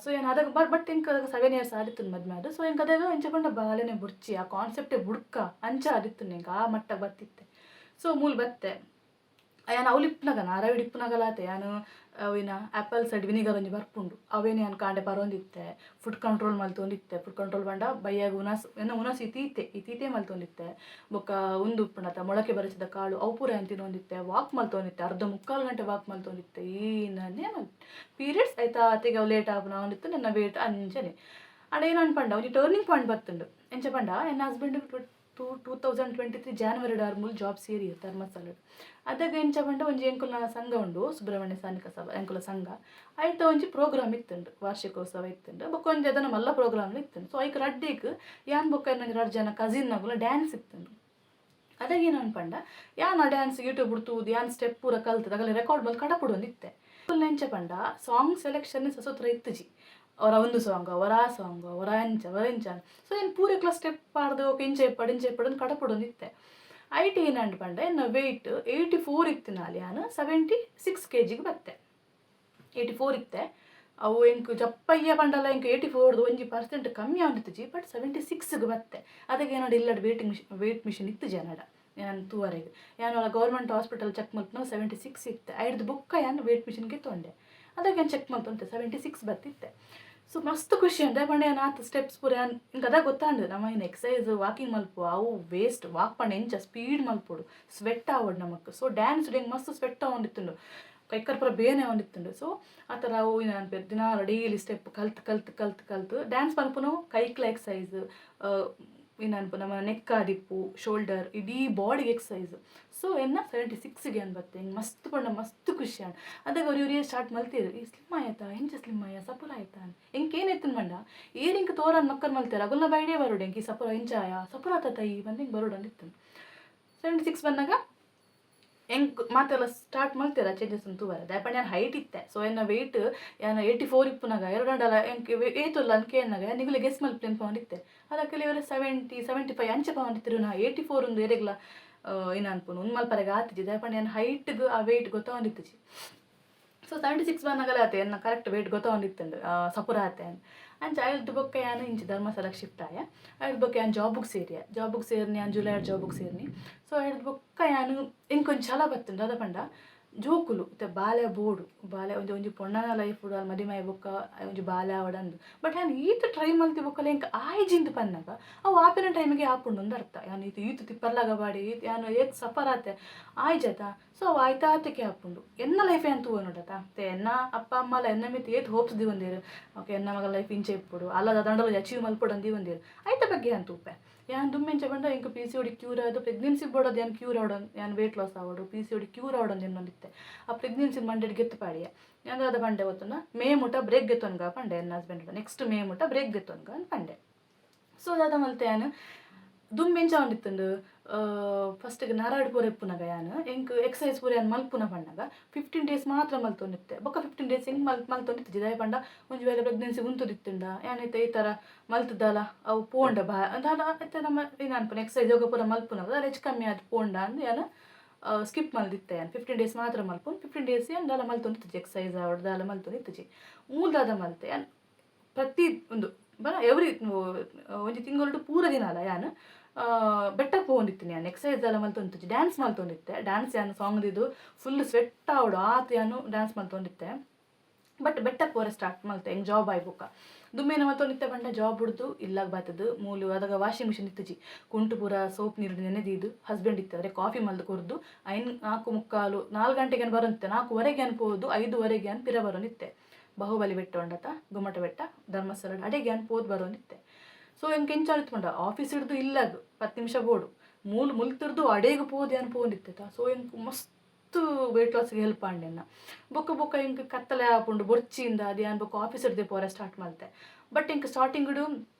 ಸೊ ಏನು ಅದಾಗ ಬಟ್ ಎಂಕ 7 years ಆದಿತ್ತು ಮದ್ಮೆ ಅದು ಸೊ ಎಂಕ ಅದಾಗ ಎಂಚ ಪಂಡ ಬಾಲೆನೆ ಬುಡ್ಚಿ ಆ ಕಾನ್ಸೆಪ್ಟೇ ಬುಡ್ಕ ಅಂಚ ಆದಿತ್ತು ಎಂಕ ಆ ಮಟ್ಟ ಬತ್ತಿತ್ತೆ ಸೊ ಮೂಲ್ ಬತ್ತೆ ಯಾನು ಅವಲಿಪ್ಪನಾಗ ಅರವಿಡ್ ಇಪ್ಪನಾಗಲಾತೆ ಯಾನು ಅವಿನ ಆ್ಯಪಲ್ ಸೈಡ್ ವಿನಿಗರ್ ಒಂಜಿ ಬರ್ಪುಂಡು ಅವೇನು ಯಾನು ಕಾಂಡೆ ಬರೋಂದಿತ್ತೆ ಫುಡ್ ಕಂಟ್ರೋಲ್ ಮಲ್ತೊಂದಿತ್ತೆ ಫುಡ್ ಕಂಟ್ರೋಲ್ ಬಂಡ ಬೈಯಾಗ ಉನಸ್ ಇತೀತೆ ಮಲ್ತೊಂದಿತ್ತೆ ಬೊಕ್ಕ ಉಂದು ಉಪ್ಪುಂಡತ ಮೊಳಕೆ ಬರಿಸಿದ ಕಾಳು ಅವು ಪೂರ ಏನು ತಿನ್ನೊಂದಿತ್ತೆ ವಾಕ್ ಮಲ್ತೊಂದಿತ್ತೆ ಅರ್ಧ 3/4 ಗಂಟೆ ವಾಕ್ ಮಲ್ತೊಂದಿತ್ತೆ ಏನನ್ನೇ ಪೀರಿಯಡ್ಸ್ ಆಯ್ತಾ ಅತ್ತಿಗೆ ಅವು ಲೇಟ್ ಆಪುನ ಅವನಿತ್ತು ನನ್ನ ವೇಟ್ ಅಂಚನೆ ಅಡ ಏನು ಅನ್ಪಂಡ ಒಂಜಿ ಟರ್ನಿಂಗ್ ಪಾಯಿಂಟ್ ಬರ್ತುಂಡು ಎಂಚ ಪಂಡ ಎನ್ನ ಹಸ್ಬೆಂಡ್ 2023 January ಮೂಲ ಜಾಬ್ ಸೇರಿ ಧರ್ಮಸ್ಥಳ ಅದಾಗ ಎಂಚ ಪಂಡ ಒಂಜಿ ಎಂಕುಲ ಸಂಘ ಉಂಡು ಸುಬ್ರಹ್ಮಣ್ಯ ಸೈನಿಕ ಸಭಾ ಎಂಕುಲ ಸಂಘ ಆಯ್ತು ಒಂಜಿ ಪ್ರೋಗ್ರಾಮ್ ಇತ್ತುಂಡು ವಾರ್ಷಿಕೋತ್ಸವ ಇತ್ತುಂಡು ಬೊಕ್ಕ ಒಂಜಿ ಅದನ್ನ ಮಲ್ಲ ಪ್ರೋಗ್ರಾಮ್ ಇತ್ತುಂಡು ಸೊ ಐಕ್ ರಡ್ಡಿಕ್ ಯಾನ್ ಬೊಕ್ಕ ನಂಗೆ 2 ಜನ ಕಸಿನ್ ನಗುಲ ಡ್ಯಾನ್ಸ್ ಇತ್ತುಂಡು ಅದಾಗ ಏನು ಅನ್ಪಂಡ ಯಾನ್ ಆ ಡ್ಯಾನ್ಸ್ ಯೂಟ್ಯೂಬ್ ಬಿಡ್ತುದು ಯಾನ್ ಸ್ಟೆಪ್ ಪೂರ ಕಲ್ತದ ಅಗಲ ರೆಕಾರ್ಡ್ ಬಂದು ಕಡಪುಡೊಂದಿತ್ತೆ ಎಂಚ ಪಂಡ ಸಾಂಗ್ ಸೆಲೆಕ್ಷನ್ ಸಸೂತ್ರ ಇತ್ತುಜಿ ಅವರ ಒಂದು ಸಾಂಗ್ ಅವರ ಆ ಸಾಂಗ್ ಅವರ ಎಂಚ ಸೊ ಏನು ಪೂರ ಕ್ಲಾಸ್ ಸ್ಟೆಪ್ ಪಾಡ್ದು ಓಕೆ ಇಂಚೆ ಪಡು ಕಡಪುಡೊಂದಿತ್ತೆ ಐಟಿ ಏನು ಅನ್ಪಂಡ ನನ್ನ ವೆಯ್ಟ್ 84 ಇತ್ತು ನಾಳೆ ನಾನು 76 kg ಬತ್ತೆ 84 ಇತ್ತೆ ಅವು ಎಂಕು ಜಪ್ಪಯ್ಯ ಪಂಡಲ್ಲ ಎಂಕು 84 1% ಕಮ್ಮಿ ಆಗಿತ್ತು ಬಟ್ 76ಗೆ ಬತ್ತೆ ಅದಕ್ಕೆ ಏನೋ ಇಲ್ಲಡ್ ವೇಟ್ ಮಿಷಿನ್ ಇತ್ತು ಜನಡ ನಾನು ತೂವರೆಗೆ ನಾನು ಗೌರ್ಮೆಂಟ್ ಹಾಸ್ಪಿಟಲ್ ಚೆಕ್ ಮಾಡ್ತು 76 ಇತ್ತು ಐದು ಬುಕ್ಕ ನಾನು ವೇಟ್ ಮಿಷಿನ್ಗೆ ತೊಂಡೆ ಅದಕ್ಕೆ ನಾನು ಚೆಕ್ ಮಾಡ್ತಂತೆ 76 ಬತ್ತಿತ್ತೆ ಸೊ ಮಸ್ತ್ ಖುಷಿ ಅಂದೆ ಪಂಡೆ ನಾಲ್ಕು ಸ್ಟೆಪ್ಸ್ ಪೂರ ಹಿಂಗೆ ಅದಾಗ ಗೊತ್ತಾಂಡು ನಮ್ಮ ಇನ್ನು ಎಕ್ಸಸೈಸ್ ವಾಕಿಂಗ್ ಮಲ್ಪು ಅವು ವೇಸ್ಟ್ ವಾಕ್ ಪಂಡ ಎಂಚ ಸ್ಪೀಡ್ ಮಲ್ಪೋಡು ಸ್ವೆಟ್ ಆವಡು ನಮಕ್ ಸೊ ಡ್ಯಾನ್ಸ್ ಹಿಂಗೆ ಮಸ್ತ್ ಸ್ವೆಟ್ ಆಗೊಂಡಿತ್ತುಂಡು ಕೈಕರ್ ಪೂರ ಬೇನೆ ಆಗೊಂಡಿತ್ತುಂಡು ಸೊ ಆ ಥರ ಅವು ನಾನು ದಿನ ಡೈಲಿ ಸ್ಟೆಪ್ ಕಲ್ತು ಡ್ಯಾನ್ಸ್ ಮಲ್ಪುನು ಕೈಕ್ಲ ಎಕ್ಸಸೈಸ್ ಏನನ್ಪು ನಮ್ಮ ನೆಕ್ ಆದಿಪ್ಪು ಶೋಲ್ಡರ್ ಇಡೀ ಬಾಡಿಗೆ ಎಕ್ಸಸೈಸ್ ಸೊ ಎನ್ನ 76ಗೆ ಅನ್ಬತ್ತೆ ಹಿಂಗೆ ಮಸ್ತ್ ಪಂಡ ಮಸ್ತ್ ಖುಷಿ ಆಣ ಅದಾಗ ಅವ್ರು ಇವ್ರಿಗೆ ಸ್ಟಾರ್ಟ್ ಮಲ್ತೀರು ಈ ಸ್ಲಿಮ್ ಆಯ್ತಾ ಹೆಂಚ ಸ್ಲಿಮ್ ಆಯ್ಯ ಸಪುರ ಆಯ್ತಾ ಎಂಕೇನೈತನ್ ಮಂಡ ಏರಿಂಕ ತೋರನ್ ಮಕ್ಕಳು ಮಲ್ತಾರೆ ಅಗಲ್ಲ ಬೈಡೇ ಬರೋಡು ಎಂಕಿ ಸಪುರ ಇಂಚಾಯ ಸಪುರ ಆತತ ಈ ಬಂದು ಹಿಂಗೆ ಬರೋಡು ಅಂದಿತ್ತು 76 ಬಂದಾಗ ಹೆಂಗೆ ಮಾತೆಲ್ಲ ಸ್ಟಾರ್ಟ್ ಮಾಡ್ತೀರ ಚೇಂಜಸ್ ಅಂತೂ ಬರೋದು ಯಾಪಂಡು ನಾನು ಹೈಟ್ ಇತ್ತೆ ಸೊ ಎನ್ನ ವೆಯ್ಟ್ ಏನು 84 ಇಪ್ಪುನಾಗ 2 ಎಂಕೆ ಏತುಲ್ಲ ಅನ್ಕೆ ಎನ್ನಾಗ ನಿಗುಲೆ ಗೆಸ್ ಮಲ್ಪೇನು ಪೌಂಡಿತ್ತೆ ಅದಕ್ಕೆ ಇವರು 75 ಅಂಚೆ ಪೌಂಡಿತ್ತಿರು ನಾ 84 ಒಂದು ಏರೆಗ್ಲ ಏನು ಅನ್ಪುನು ಒಂದು ಮಲ್ಪರೆಗೆ ಆತಿದ್ದೆ ಯಾಪಂಡು ನಾನು ಹೈಟ್ಗೆ ಆ ವೆಯ್ಟ್ ಗೊತ್ತಾಗೊಂಡಿತ್ತಿಜಿ ಸೊ 76 ಬಂದಾಗಲೇ ಆತೆ ಎನ್ನ ಕರೆಕ್ಟ್ ವೆಯ್ಟ್ ಗೊತ್ತಾಗೊಂಡಿತ್ತಂಡು ಸಪುರ ಆತೆ ಅಂಚ ಐದು ಬೊಕ್ಕ ಯಾನು ಇಂಚು ಧರ್ಮಸ್ಥಳಕ್ಕೆ ಶಿಫ್ಟ್ ಆಯ ಐದು ಬೊಕ್ಕ ಯಾನು ಜಾಬುಗೆ ಸೇರ್ನಿ ನಾನು ಜುಲೈ ಜಾಬುಗೆ ಸೇರ್ನಿ ಸೊ ಐದು ಬೊಕ್ಕ ಯಾನು ಇಂಕೊಂಚು ಛಲ ಬತ್ತುಂಡು ಅದ ಪಂಡ ಜೋಕುಲು ಇತ್ತೆ ಬಾಲ್ಯ ಬೋಡು ಬಾಲ್ಯ ಒಂಜಿ ಪೊಣ್ಣನ ಲೈಫ್ ಉಡು ಅಲ್ಲಿ ಮದಿಮೆ ಬೊಕ್ಕ ಒಂಜಿ ಬಾಲ್ಯ ಆವಡಂದು ಬಟ್ ನಾನು ಈತ ಟ್ರೈ ಮಲ್ತಿ ಬೊಕ್ಕಲ್ಲ ಇಂಕ ಆಯ್ಜಿಂದು ಪನ್ನಾಗ ಅವು ಆಪಿನ ಟೈಮಿಗೆ ಆಪುಂಡು ಒಂದು ಅರ್ಥ ಯಾನು ಈತು ತಿಪ್ಪರ್ಲಾಗ ಬಾಡಿ ಯಾನು ಏತ್ ಸಫರ್ ಆತೆ ಆಯ್ಜತ ಸೊ ಅವು ಆಯ್ತಾತಕ್ಕೆ ಆಪುಂಡು ಎನ್ನ ಲೈಫೇ ಅಂತೂ ನೋಡತ್ತ ಮತ್ತೆ ಎನ್ನ ಅಪ್ಪ ಅಮ್ಮ ಅಲ್ಲ ಎನ್ನ ಮಿತಿ ಏತ್ ಹೋಪ್ಸ್ದಿ ಒಂದೇರು ಓಕೆ ಎನ್ನ ಮಗ ಲೈಫ್ ಇಂಚೆ ಇಪ್ಪುಡು ಅಲ್ಲದ ದಂಡಲು ಅಚೀವ್ ಮಲ್ಪಡು ಅಂದಿ ಒಂದೇರು ಆಯ್ತ ಬಗ್ಗೆ ಅಂತ ಉಪ್ಪೆ ಯಾನು ದುಮ್ಮೆಂಚ ಬಂಡ ಇಂಕ PCOD ಕ್ಯೂರ್ ಆದು ಪ್ರೆಗ್ನೆನ್ಸಿ ಬೋಡೋದು ಯಾನು ಕ್ಯೂರ್ ಆವಡು ಯಾನು ವೇಟ್ ಲಾಸ್ ಆವಡು PCOD ಕ್ಯೂರ್ ಆವಡೊಂದು ಇನ್ನೊಂದಿತ್ತೆ ಆ ಪ್ರೆಗ್ನೆನ್ಸಿ ಮಂಡೆಡ್ ಗೆತ್ತು ಪಾಡಿಯ ಯಾವ್ದಾದ ಪಂಡೆ ಗೊತ್ತನ ಮೇ ಮುಟ ಬ್ರೇಕ್ ಗೆತ್ತೊನ್ಗ ಪಂಡೆ ಎನ್ನ ಹಸ್ಬೆಂಡ್ ನೆಕ್ಸ್ಟ್ ಮೇ ಮುಟ ಬ್ರೇಕ್ ಗೆತ್ತೊನ್ಗ ಅಂತ ಪಂಡೆ ಸೊ ಅದಾದ ಮಲ್ತೆ ಯಾನು ದುಂಬು ಎಂಚ ಒಂದಿತ್ತುಂಡು ಫಸ್ಟಿಗೆ ನರಾಡ್ ಪೂರ ಇಪ್ಪುನಾಗ ಯಾನು ಎಂಕ್ ಎಕ್ಸಸೈಸ್ ಪೂರ ಯಾನು ಮಲ್ಪುನ ಪಂಡಾಗ 15 days ಮಾತ್ರ ಮಲ್ತೊಂದಿತ್ತೆ ಬೊಕ್ಕ 15 days ಹೆಂಗೆ ಮಲ್ತೊಂದಿತ್ತು ದಾಯ ಪಂಡ ಒಂಜಿ ವೇಳೆ ಪ್ರೆಗ್ನೆನ್ಸಿ ಉಂತುದಿತ್ತುಂಡ ಏನೈತೆ ಈ ಥರ ಮಲ್ತದಲ್ಲ ಅವು ಪೋಂಡ ಬಾ ದಾಲ ಐತೆ ನಮ್ಮ ಏನು ಅನ್ಪುನ ಎಕ್ಸಸೈಸ್ ಯೋಗ ಪೂರ ಮಲ್ಪುನ ಅದು ಹೆಚ್ಚು ಕಮ್ಮಿ ಆದ ಪೋಂಡ ಅಂದು ಏನು ಸ್ಕಿಪ್ ಮಲ್ದಿತ್ತೆ ಏನು 15 days ಮಾತ್ರ ಮಲ್ಪುನು 15 days ಏನು ದಾಲ ಮಲ್ತೊಂದಿತ್ತು ಎಕ್ಸಸೈಸ್ ಅವ್ರು ದಾಲ ಮಲ್ತೊಂದಿತ್ತು ಮೂಲ್ದಾದ ಮಲ್ತೆ ಏನು ಪ್ರತಿ ಒಂದು ಬರ ಎವ್ರಿ ಒಂಜಿ ತಿಂಗಳು ಪೂರ ದಿನ ಅಲ್ಲ ಯಾನು ಬೆಟ್ಟಕ್ಕೆ ಹೋಗಿತ್ತು ನಾನು ಎಕ್ಸಸೈಸ್ ಎಲ್ಲ ಮಲ್ತೊಂದಿತ್ತು ಡ್ಯಾನ್ಸ್ ಮಲ್ತೊಂದಿತ್ತೆ ಡ್ಯಾನ್ಸ್ ಯಾನು ಸಾಂಗ್ದಿದ್ದು ಫುಲ್ ಸ್ವೆಟ್ ಆವಡು ಆತ ಯಾನು ಡ್ಯಾನ್ಸ್ ಮಲ್ತೊಂದಿತ್ತೆ ಬಟ್ ಬೆಟ್ಟಕ್ಕೆ ಹೋರೆ ಸ್ಟಾರ್ಟ್ ಮಲ್ತೆ ಹೆಂಗೆ ಜಾಬ್ ಆಯ್ಬುಕ್ಕ ದುಮ್ಮೇನ ಮಲ್ತೊಂದಿತ್ತೆ ಬಂಡ ಜಾಬ್ ಹಿಡ್ದು ಇಲ್ಲಾಗ ಬಾತದು ಮೂಲು ಅದಾಗ ವಾಷಿಂಗ್ ಮಿಷಿನ್ ಇತ್ತುಜಿ ಕುಂಟು ಪೂರ ಸೋಪ್ ನೀರು ನೆನೆದಿದ್ದು ಹಸ್ಬೆಂಡ್ ಇತ್ತಂದರೆ ಕಾಫಿ ಮಲ್ದು ಕೊರ್ದು 4:45 4 ಗಂಟೆಗೆ ಬರೋಂತೆ 4:15 ಅನ್ಬೋದು 5:15 ಅನ್ ಪಿರ ಬರೋನಿತ್ತೆ ಬಾಹುಬಲಿ ಬೆಟ್ಟ ಉಂಡತ ಗುಮ್ಮಟ ಬೆಟ್ಟ ಧರ್ಮಸ್ಥಳ ಅಡೆಗೆ ಅನ್ ಪೋದ್ ಬರೋನಿತ್ತೆ ಸೊ ಹೆಂಗೆ ಕೆಂಚಾಳಿತ್ಕೊಂಡ ಆಫೀಸ್ ಹಿಡ್ದು ಇಲ್ಲಾಗ 10 ನಿಮಿಷ ಬೋಡು ಮುಲ್ತಿರ್ದು ಅಡೆಗೆ ಪೋದೆ ಅನ್ ಪೋಂದಿತ್ತ ಸೊ ಹೆಂಗೆ ಮಸ್ತ್ ವೆಯ್ಟ್ ಲಾಸ್ಗೆ ಹೆಲ್ಪ್ ಆಂಡೆನ್ನ ಬೊಕ್ಕ ಹಿಂಗೆ ಕತ್ತಲೆ ಹಾಕೊಂಡು ಬೊರ್ಚಿಯಿಂದ ಅದು ಏನು ಬೊಕ್ಕ ಆಫೀಸ್ ಹಿಡ್ದೆ ಪೋರೆ ಸ್ಟಾರ್ಟ್ ಮಾಡ್ತೆ ಬಟ್ ಹಿಂಗೆ ಸ್ಟಾರ್ಟಿಂಗ್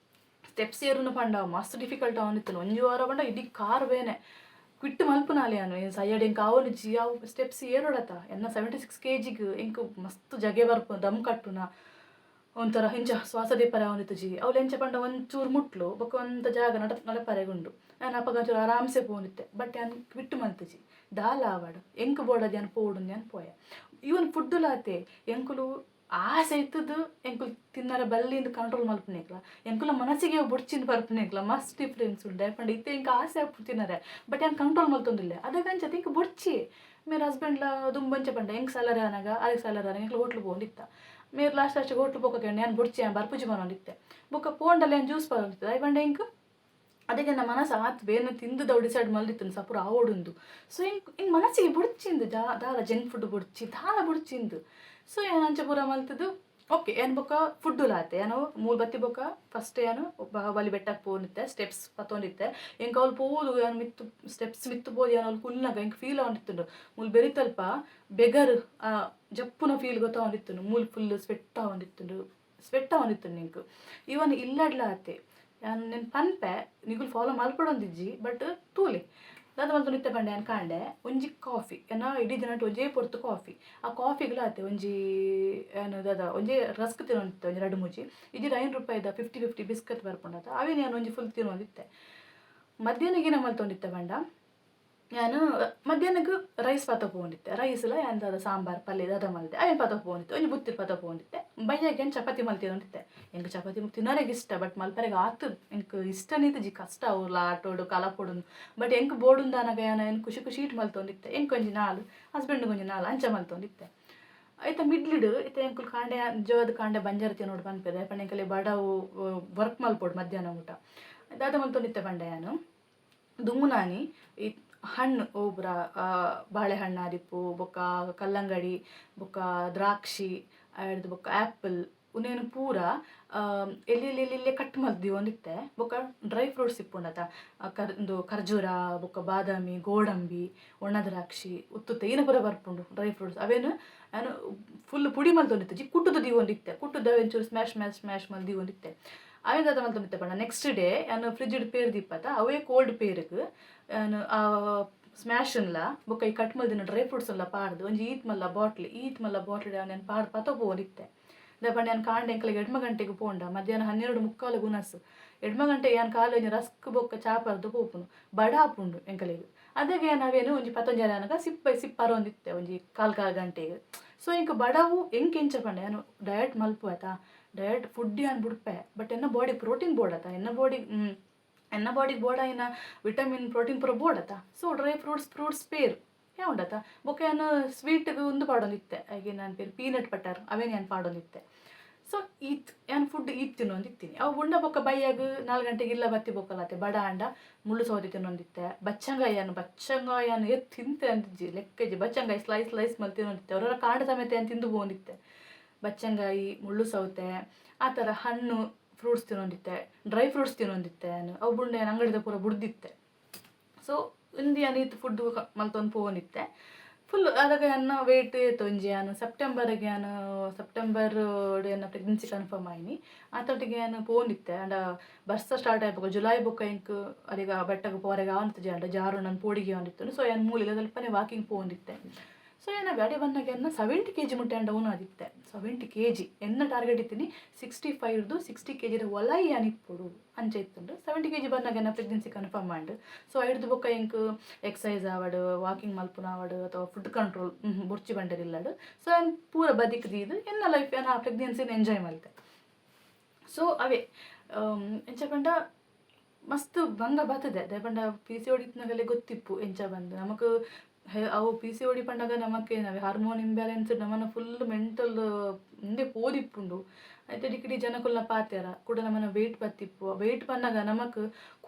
ಸ್ಟೆಪ್ಸ್ ಏರುನು ಪಂಡ ಮಸ್ತ್ ಡಿಫಿಕಲ್ಟ್ ಅವನಿತ್ತು ಒಂಜು ವಾರ ಪಂಡ ಇಡೀ ಕಾರ್ ಬೇನೆ ಕ್ವಿಟ್ಟು ಮಲ್ಪುನಾಲೆ ನಾನು ಏನು ಸೈಡ್ ಹೆಂಗೆ ಅವನು ಅವು ಸ್ಟೆಪ್ಸ್ ಏರೋಡತ್ತ ಎನ್ನ 76 kg ಹೆಂಗೆ ಮಸ್ತ್ ಜಗೆ ಬರ್ಪು ದಮ್ ಕಟ್ಟುನ ಒಂಥರ ಹಿಂಚ ಶ್ವಾಸದೀಪರ ಅವನಿತ್ತು ಅವ್ಳು ಹೆಂಚ ಪಂಡ ಒಂಚೂರು ಮುಟ್ಲು ಬೊಕ್ಕ ಒಂಥ ಜಾಗ ನಡಪರೆಗುಂಡು ನಾನು ಅಪ್ಪಗ ಒಂಚೂರು ಆರಾಮ್ಸೆ ಪೋನಿತ್ತೆ ಬಟ್ ನಾನು ಕ್ವಿಟ್ಟು ಮಲ್ತಜಿ ದಾಲ ಆವಾಡು ಎಂಕು ಬೋಡದು ಏನು ಪೋಡು ಏನು ಪೋಯ ಇವನ್ ಫುಡ್ಡುಲಾತೆ ಎಂಕುಲು ಆಸೆ ಇತ್ತದು ಎಂಕುಲು ತಿನ್ನರ ಬಲ್ಲಿಂದ ಕಂಟ್ರೋಲ್ ಮಲ್ಪನೇಕ್ಲ ಎಂಕುಲ ಮನಸ್ಸಿಗೆ ಬುಡ್ಚಿಂದ ಬರ್ಪನೇಕ್ಲ ಮಸ್ತ್ ಡಿಫ್ರೆನ್ಸ್ ಉಂಡೆ ಪಂಡ ಇತ್ತೆ ಇಂಕ ಆಸೆ ಆಗ್ಬಿಟ್ಟು ತಿನ್ನರೆ ಬಟ್ ಏನು ಕಂಟ್ರೋಲ್ ಮಲ್ತೊಂದಿಲ್ಲ ಅದಕ್ಕಂಚತೆ ಇಂಕ ಬುಡ್ಚಿ ಮೇರೆ ಹಸ್ಬೆಂಡ್ಲ ದುಂಬಂಚ ಪಂಡ ಹೆಂಗೆ ಸ್ಯಾಲರಿ ಆನಾಗ ಅದಕ್ಕೆ ಸ್ಯಾಲರಿ ಆನಾಗ ಎಂಕ್ಲ ಹೋಟ್ಲು ಹೋಗಿತ್ತ ಮೇರೆ ಲಾಸ್ಟ್ ಹೋಟ್ಲು ಬೊಕ್ಕ ನಾನು ಬುಡ್ಚಿ ಬರ್ಪುಜಿ ಬರೋಂದಿತ್ತೆ ಬೊಕ್ಕ ಪೋಂಡಲ್ಲಿ ಏನು ಜ್ಯೂಸ್ ಬರೋಂದಿತ್ತು ಅಯ್ಯ ಪಂಡ ಇಂಕ ಅದಕ್ಕೆ ನಮ್ಮ ಮನಸ್ಸು ಆತು ಬೇರೆ ತಿಂದು ಡಿಸೈಡ್ ಮಲ್ದಿತ್ತು ಸಪುರ ಆವಡುಂದು ಸೊ ಹಿಂಗೆ ಮನಸ್ಸಿಗೆ ಬುಡ್ಚಿಂದು ದಾಲ ಜಂಕ್ ಫುಡ್ ಬುಡ್ಚಿ ದಾಲ ಬುಡ್ಚಿಂದು ಸೊ ಏನು ಅಂಚೆ ಪೂರ ಮಲ್ತದ್ದು ಓಕೆ ಏನು ಬೊಕ್ಕ ಫುಡ್ಡುಲಾತೆ ಏನು ಮೂರು ಬತ್ತಿ ಬೊಕ್ಕ ಫಸ್ಟ್ ಏನು ಬಾಹುಬಲಿ ಬೆಟ್ಟಕ್ಕೆ ಪೋನಿತ್ತೆ ಸ್ಟೆಪ್ಸ್ ಪತ್ತೊಂದಿತ್ತೆ ಹೆಂಗೆ ಅವ್ಳು ಪೋದು ಏನು ಮಿತ್ತು ಸ್ಟೆಪ್ಸ್ ಮಿತ್ತು ಪೋದು ಏನು ಅವ್ಳು ಕುಲ್ನಾಗ ಹೆಂಗೆ ಫೀಲ್ ಆಗಿತ್ತು ಮೂಲು ಬೆರಿತಲ್ಪ ಬೆಗರ್ ಜಪ್ಪುನ ಫೀಲ್ ಗೊತ್ತಾಗಿತ್ತು ಮೂಲು ಫುಲ್ ಸ್ವೆಟ್ ಆಗಿತ್ತು ನಿಂಗೆ ಇವನ್ ಇಲ್ಲಡ್ಲಾತೆ నేను పన్పే నీకు ఫాలో మల్పడొందిజ్జಿ ಬಟ್ ತೂಲಿ ದಾದ ಮಲ್ತು ನಿತ್ಯ ಪಂಡೆ ಏನು ಕಾಂಡೆ ಒಂಜಿ ಕಾಫಿ ಏನ ಇಡೀ ದಿನ ಒಂಜೇ ಪೊರ್ತು ಕಾಫಿ ಆ ಕಾಫಿಗಳಾತೆ ಒಂಜಿ ಏನು ದಾದ ಒಂಜೇ ರಸ್ಕ್ ತಿನ್ನೊಂದಿತ್ತೆ ಒಂಜಿ 2-3 ಇದು ₹9 50 ಬಿಸ್ಕತ್ ಬರ್ಪುಂಡತ ಅವೇ ನಾನು ಒಂಜಿ ಫುಲ್ ತಿನ್ನೊಂದಿತ್ತೆ ಮಧ್ಯಾಹ್ನಗಿನ ಮಲ್ತೊಂದಿತ್ತೆ ಬಂಡ ನಾನು ಮಧ್ಯಾಹ್ನಕ್ಕೆ ರೈಸ್ ಪತ ಪೋಂದಿತ್ತೆ ರೈಸ್ಲ ಎಂತಾದ ಸಾಂಬಾರು ಪಲ್ಯ ಅದ ಮಲ್ತೆ ಅವೇನು ಪತ ಪೋಂದಿತ್ತೆ ಒಂಜಿ ಬುತ್ತಿರ್ ಪತ ಪೋಂದಿತ್ತೆ ಬಯ್ಯಾಗೆ ಏನು ಚಪಾತಿ ಮಲ್ತಿನೊಂದಿತ್ತೆ ಹೆಂಗೆ ಚಪಾತಿ ತಿನ್ನೋರಿಗೆ ಇಷ್ಟ ಬಟ್ ಮಲ್ಪರೆಗೆ ಆತದ ಹೆಂಗೆ ಇಷ್ಟ ನಿಂತಜಿ ಕಷ್ಟ ಅವ್ರಲ್ಲ ಆಟೋಡು ಕಲಪೊಡು ಬಟ್ ಹೆಂಗೆ ಬೋಡುಂದಾನಾಗ ಏನು ಖುಷಿ ಇಟ್ಟು ಮಲ್ತೊಂದಿತ್ತೆ ಹೆಂಗೆ ಒಂಜಿ ನಾಲು ಹಸ್ಬೆಂಡ್ಗೆ ಒಂಜಿ ನಾಲು ಅಂಚ ಮಲ್ತೊಂದಿತ್ತೆ ಆಯ್ತಾ ಮಿಡ್ಲಿಡು ಐತೆ ಎಂಕುಲ್ ಕಾಂಡೆ ಜೋದ ಕಾಂಡೆ ಬಂಜಾರತಿ ನೋಡಿ ಬಂದ್ಪದೆ ಪಂಡ ಎಂಕಲೆ ಬಡವು ವರ್ಕ್ ಮಲ್ಪೋಡು ಮಧ್ಯಾಹ್ನ ಊಟ ದಾದ ಮಲ್ತೊಂದಿತ್ತೆ ಪಂಡ ನಾನು ದುಮ್ಮುನಾನಿ ಈ ಹಣ್ಣು ಒಬ್ಬರ ಬಾಳೆಹಣ್ಣು ಆದಿಪ್ಪು ಬೊಕ್ಕ ಕಲ್ಲಂಗಡಿ ಬೊಕ್ಕ ದ್ರಾಕ್ಷಿ ಹಿಡ್ದು ಬೊಕ್ಕ ಆ್ಯಪಲ್ ಉನೇನು ಪೂರ ಎಲ್ಲಿ ಕಟ್ ಮಲ್ದಿ ಒಂದಿತ್ತೆ ಬೊಕ್ಕ ಡ್ರೈ ಫ್ರೂಟ್ಸ್ ಇಪ್ಪುಂಡತ ಒಂದು ಖರ್ಜೂರ ಬೊಕ್ಕ ಬಾದಾಮಿ ಗೋಡಂಬಿ ಒಣ ದ್ರಾಕ್ಷಿ ಉತ್ತುತ್ತೆ ಏನು ಪೂರ ಬರ್ಪುಂಡು ಡ್ರೈ ಫ್ರೂಟ್ಸ್ ಅವೇನು ನಾನು ಫುಲ್ ಪುಡಿ ಮಲ್ತೊಂದಿತ್ತೆ ಕುಟ್ಟುದು ದೀವೊಂದಿತ್ತೆ ಕುಟ್ಟುದು ಒಂಚೂರು ಸ್ಮ್ಯಾಶ್ ಮಲ್ದಿ ಒಂದಿತ್ತೆ ಅವೇನು ದಾದ ಮಲ್ತೊಂದಿತ್ತೆ ಬಣ್ಣ ನೆಕ್ಸ್ಟ್ ಡೇ ನಾನು ಫ್ರಿಜ್ ಪೇರ್ ದಿಪ್ಪತ್ತ ಅವೇ ಕೋಲ್ಡ್ ಪೇರಿಗೆ ನಾನು ಸ್ಮ್ಯಾಶನ್ಲ ಬೊಕ್ಕ ಈ ಕಟ್ ಮಲ್ದಿನ ಡ್ರೈ ಫ್ರೂಟ್ಸ್ ಎಲ್ಲ ಪಾಡ್ದು ಒಂಜಿ ಈತ್ ಮಲ್ಲ ಬಾಟ್ಲಿ ನಾನು ಪಾಡ್ ಪತ ಪೋನಿತ್ತೆ ದಪಂಡ ನಾನು ಕಾಂಡೆ ಎಂಕಲಿಗೆ 2 ಗಂಟೆಗೆ ಪೋಂಡ ಮಧ್ಯಾಹ್ನ 12:45 ಗುನಸ್ 2 ಗಂಟೆಗೆ ನಾನು ಕಾಲೇಜ್ ರಸ್ಕ್ ಬೊಕ್ಕ ಚಾಪರ್ದು ಪೋಪುನು ಬಡ ಆಪುಂಡು ಎಂಕಲಿಗೆ ಅದಾಗೆ ನಾವೇನು ಒಂಜಿ 15 ಜನಗ ಸಿಪ್ಪರೊಂದಿತ್ತೆ ಒಂಜಿ ಕಾಲ್ ಗಂಟೆಗೆ ಸೊ ಇಂಕ ಬಡವು ಹೆಂಗೆ ಕೆಂಚ ಪಂಡ ನಾನು ಡಯಟ್ ಮಲ್ಪು ಆಯ್ತಾ ಡಯಟ್ ಫುಡ್ ಏನು ಬಿಡ್ಪೆ ಬಟ್ ಎನ್ನ ಬಾಡಿ ಪ್ರೋಟೀನ್ ಬೋಡತ್ತ ಎನ್ನ ಬಾಡಿಗೆ ಬೋಡ ಇನ್ನ ವಿಟಮಿನ್ ಪ್ರೋಟೀನ್ ಪೂರ ಬೋಡತ್ತ ಸೊ ಡ್ರೈ ಫ್ರೂಟ್ಸ್ ಪೇರು ಉಂಡತ್ತ ಬೊಕ್ಕ ಏನು ಸ್ವೀಟ್ಗೆ ಒಂದು ಪಾಡೊಂದಿತ್ತೆ ಹಾಗೆ ನಾನು ಪೇರು ಪೀನಟ್ ಬಟರ್ ಅವೇನು ಏನು ಪಾಡೊಂದಿತ್ತೆ ಸೊ ಏನು ಫುಡ್ ತಿನ್ನೊಂದಿತ್ತೀನಿ ಅವು ಉಂಡ ಬೊಕ್ಕ ಬೈಯಾಗ 4 ಗಂಟೆಗೆ ಇಲ್ಲ ಬತ್ತಿ ಬೊಕ್ಕಲತ್ತೆ ಬಡ ಅಂಡ ಮುಳ್ಳು ಸೌದೆ ತಿನ್ನೊಂದಿತ್ತೆ ಬಚ್ಚಂಗಾಯನ್ನು ತಿಂತೆ ಅಂತಿಜ್ಜಿ ಲೆಕ್ಕಜ್ಜಿ ಬಚ್ಚಂಗಾಯಿ ಸ್ಲೈಸ್ ಮೇಲೆ ತಿನ್ನೊಂದಿತ್ತೆ ಅವರ ಕಾಂಡ ಸಮೇತ ಏನು ತಿಂದು ಹೋಗಿತ್ತೆ ಬಚ್ಚಂಗಾಯಿ ಮುಳ್ಳು ಸೌತೆ ಆ ಥರ ಹಣ್ಣು ಫ್ರೂಟ್ಸ್ ತಿನ್ನೊಂದಿತ್ತೆ ಡ್ರೈ ಫ್ರೂಟ್ಸ್ ತಿನ್ನೊಂದಿತ್ತೆ ಅವು ಬುಂಡೆ ಅಂಗಡಿದ ಪೂರ ಬುಡ್ದಿತ್ತೆ ಸೊ ಇಂದಿಯ ನೀತು ಫುಡ್ ಮಲ್ತೊಂದು ಪೋನಿತ್ತೆ ಫುಲ್ ಅದಾಗ ಅನ್ನ ವೇಟ್ ತೊಂಜಿ ನಾನು ಸೆಪ್ಟೆಂಬರ್ ಎನ್ನ ಪ್ರೆಗ್ನೆನ್ಸಿ ಕನ್ಫರ್ಮ್ ಆಯ್ನಿ ಆತೊಟ್ಟಿಗೆ ನಾನು ಪೋನಿತ್ತೆ ಅಂಡ ಬರ್ಸ ಸ್ಟಾರ್ಟ್ ಆಯ್ಬೇಕು ಜುಲೈ ಬುಕ್ಕ ಇಂಕ್ ಅದಿಗ ಬೆಟ್ಟಗೆ ಪೋರೆಗೆ ಆವಂತ ಅಂಡ ಜಾರು ನಾನು ಪೋಡಿಗೆ ಆವಂದಿತ್ತು ಸೊ ಏನು ಮೂಲಿಲ್ಲ ಸ್ವಲ್ಪನೇ ವಾಕಿಂಗ್ ಪೋಂದಿತ್ತೆ ಸೊ ಏನ ಗಾಡಿ ಬಂದಾಗ ಎನ್ನ 70 kg ಮುಟ್ಟೆ ಅಂಡ ಅವನು ಆದಿತ್ತೆ 70 kg ಎನ್ನ ಟಾರ್ಗೆಟ್ ಇತ್ತೀನಿ 65 60 kg ಒಲೈ ಅನಿಪ್ಪುಡು ಅಂಚೆ ಇತ್ತುಂಡು 70 kg ಬಂದಾಗ ಎನ್ನ ಪ್ರೆಗ್ನೆನ್ಸಿ ಕನ್ಫರ್ಮ್ ಮಾಡಿ ಸೊ ಐಡ್ದು ಬೊಕ್ಕ ಇಂಕ್ ಎಕ್ಸಸೈಸ್ ಆವಡು ವಾಕಿಂಗ್ ಮಲ್ಪುನ ಆವಡು ಅಥವಾ ಫುಡ್ ಕಂಟ್ರೋಲ್ ಬುರ್ಚಿ ಬಂಡರಿಲ್ಲಡು ಸೊ ಏನು ಪೂರ ಬದಿಕ್ದಿದ್ದು ಎನ್ನ ಲೈಫ್ ಏನು ಆ ಪ್ರೆಗ್ನೆನ್ಸಿನ ಎಂಜಾಯ್ ಮಲ್ತೆ ಸೊ ಅವೇ ಎಂಚ ಪಂಡ ಮಸ್ತ್ ಭಂಗ ಬರ್ತದೆ ಅದೇ ಪಂಡ ಪಿ ಸಿ ಹೊಡಿತ್ನಾಗಲೇ ಗೊತ್ತಿಪ್ಪು ಎಂಚ ಬಂದು ನಮಕ್ ಅವು ಪಿ ಸಿ ಹೊಡಿ ಪಂಡಾಗ ನಮಕ್ಕೆ ನಾವೇ ಹಾರ್ಮೋನ್ ಇಂಬ್ಯಾಲೆನ್ಸ್ ನಮ್ಮನ್ನು ಫುಲ್ ಮೆಂಟಲ್ ಮುಂದೆ ಪೋದಿಪ್ಪುಂಡು అయితే ಡಿಕಡಿ ಜನಕುಲ್ನ ಪಾತ್ಯಾರ ಕೂಡ ನಮ್ಮನ್ನ ವೇಟ್ ಬತ್ತಿಪ್ಪು ವೇಟ್ ಬಂದಾಗ ನಮಕ್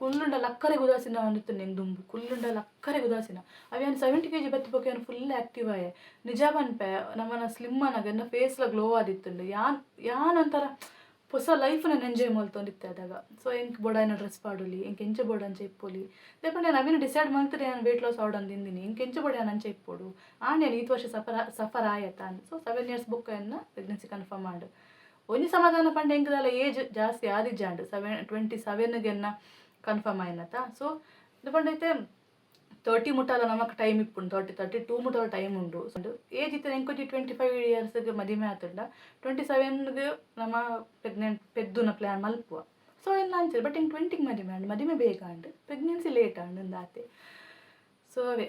ಕುಲ್ಲುಂಡ ಲಕ್ಕರೆ ಗುದಾಸಿನ ಅಂದಿತ್ತು ನಿಂಗೆ ದುಂಬು ಕುಲ್ಲುಂಡ ಲಕ್ಕರೆ ಗುದಾಸಿನ ಅವೇನು 70 kg ಬತ್ತಿಪ್ಪಕ್ಕೆ ಏನು ಫುಲ್ ಆ್ಯಕ್ಟಿವ್ ಆಯೆ ನಿಜ ಬನ್ಪೆ ನಮ್ಮನ್ನ ಸ್ಲಿಮ್ ಅನ್ನಾಗ ಎನ್ನ ಫೇಸ್ಲ ಗ್ಲೋ ಆದಿತ್ತುಂಡು ಯಾನ್ ಅಂತಾರ ಹೊಸ ಲೈಫ್ನ ಎಂಜಾಯ್ ಮಾಡ್ತೊಂದಿತ್ತೆ ಅದಾಗ ಸೊ ಎಂಕ್ ಬೋಡ ಏನೋ ಡ್ರೆಸ್ ಪಾಡಲಿ ಎಂಕ್ ಎಂಚ ಬೋಡ ಅಂಚ ಇಪ್ಪೊಲಿ ದೇಪಂಡ ನಾನು ಅವೇನು ಡಿಸೈಡ್ ಮಾಡ್ತಾರೆ ನಾನು ವೇಟ್ ಲಾಸ್ ಆವಡ್ ಅಂದಿದ್ದೀನಿ ಎಂಕ್ ಎಂಚ ಬೋಡ ಅಂಚ ಇಪ್ಪೋಡು ಆಣೆನು ಈ ವರ್ಷ ಸಫರ್ ಆಯತ್ತ ಸೊ 7 years ಬುಕ್ಕ ಎನ್ನ ಪ್ರೆಗ್ನೆನ್ಸಿ ಕನ್ಫರ್ಮ್ ಮಾಡು ಒಂಜಿ ಸಮಾಧಾನ ಪಂಡ ಎಂಕದಲ್ಲ ಏಜ್ ಜಾಸ್ತಿ ಆದಿಜ್ಜಾಂಡು 27 ಕನ್ಫರ್ಮ್ ಆಯ್ನತ್ತ ಸೊ ಪಂಡೈತೆ 30 ಮುಟ್ಟಾಲ ನಮಕ್ ಟೈಮ್ ಇಪ್ಪುಂಡು 32 ಮುಟ್ಟಾಲ ಟೈಮ್ ಉಂಡು ಏಜ್ ಇತ್ತು ಎಂಕೊಂಚಿ 25 years ಮದುವೆ ಆತುಂಡ 27 ನಮ್ಮ ಪ್ರೆಗ್ನೆಂಟ್ ಪೆದ್ದುನ ಪ್ಲ್ಯಾನ್ ಮಲ್ಪುವ ಸೊ ಏನು ಅಂಚೆ ಬಟ್ ಹಿಂಗೆ 20 ಮದುವೆ ಬೇಗ ಅಂಡು ಪ್ರೆಗ್ನೆನ್ಸಿ ಲೇಟ್ ಅಂಡು ಆತೆ ಸೊ ಅವೇ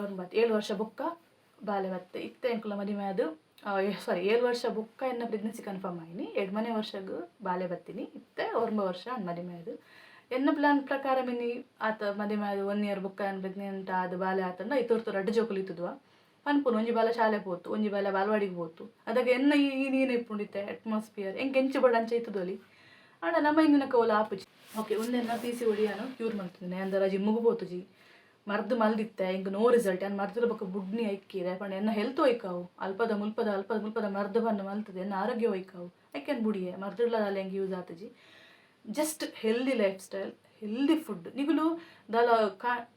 7 ವರ್ಷ ಬುಕ್ಕ ಬಾಲೆ ಬತ್ತೆ ಇತ್ತ ಎಂಕುಲ ಮದುವೆ ಅದು 7 ವರ್ಷ ಬುಕ್ಕ ಎನ್ನ ಪ್ರೆಗ್ನೆನ್ಸಿ ಕನ್ಫರ್ಮ್ ಆಯ್ನಿ 2 ವರ್ಷಕ್ಕೆ ಬಾಲೆ ಬತ್ತೀನಿ ಇತ್ತೆ 1 ವರ್ಷ ಮದುವೆ ಅದು ಎನ್ನ ಪ್ಲಾನ್ ಪ್ರಕಾರ ಮಿನಿ ಆತ ಮದುವೆ ಅದು 1 year ಬುಕ್ಕ ಏನು ಪ್ರೆಗ್ನೆಂಟ್ ಆದ ಬಾಲೆ ಆತಂಡ ಇತ್ತೊರ್ತು ರಡ್ಡು ಜೋಕುಲು ಇತ್ತುದುವ ಅನ್ಪುನು ಒಂಜಿ ಬಾಲ ಶಾಲೆ ಪೋತು ಒಂಜಿ ಬಾಲ ಬಾಲ್ವಾಡಿಗೆ ಪೋತು ಅದಾಗ ಎನ್ನ ಈ ನೀನು ಇಪ್ಪುಂಡಿತ್ತೆ ಅಟ್ಮಾಸ್ಫಿಯರ್ ಹೆಂಗೆ ಎಂಚು ಬಡ ಅಂಚೆ ಇತ್ತುದೋಲಿ ಅಣ್ಣ ನಮ್ಮ ಇಂದಿನ ಕೌಲ ಆಪುಜಿ ಓಕೆ ಒಂದೆನ್ನ ಪಿ ಸಿ ಒಡಿಯಾನು ಕ್ಯೂರ್ ಮಾಡ್ತಿದ್ದೇನೆ ಅಂದರ ಜಿಮ್ಮಿಗೆ ಪೋತು ಜಿ ಮರ್ದು ಮಲ್ದಿತ್ತೆ ಹಿಂಗೆ ನೋ ರಿಸಲ್ಟ್ ಏನು ಮರ್ದಿರ ಬಕ್ಕ ಬುಡ್ನಿ ಐಕ್ಕಿದೆ ಪಂಡ ಎನ್ನ ಹೆಲ್ತ್ ಒಯ್ಕಾವು ಅಲ್ಪದ ಮುಲ್ಪದ ಮರ್ದು ಬಂದು ಮಲ್ತದೆ ಎನ್ನ ಆರೋಗ್ಯ ಒಯ್ಕಾವು ಯಾಕೆನ್ ಬುಡಿಯೇ ಮರ್ದಿಡ್ಲದಲ್ಲಿ ಹೆಂಗೆ ಯೂಸ್ ಆತಜಿ just healthy life style healthy food ನಿಗುಲು ದಾಲ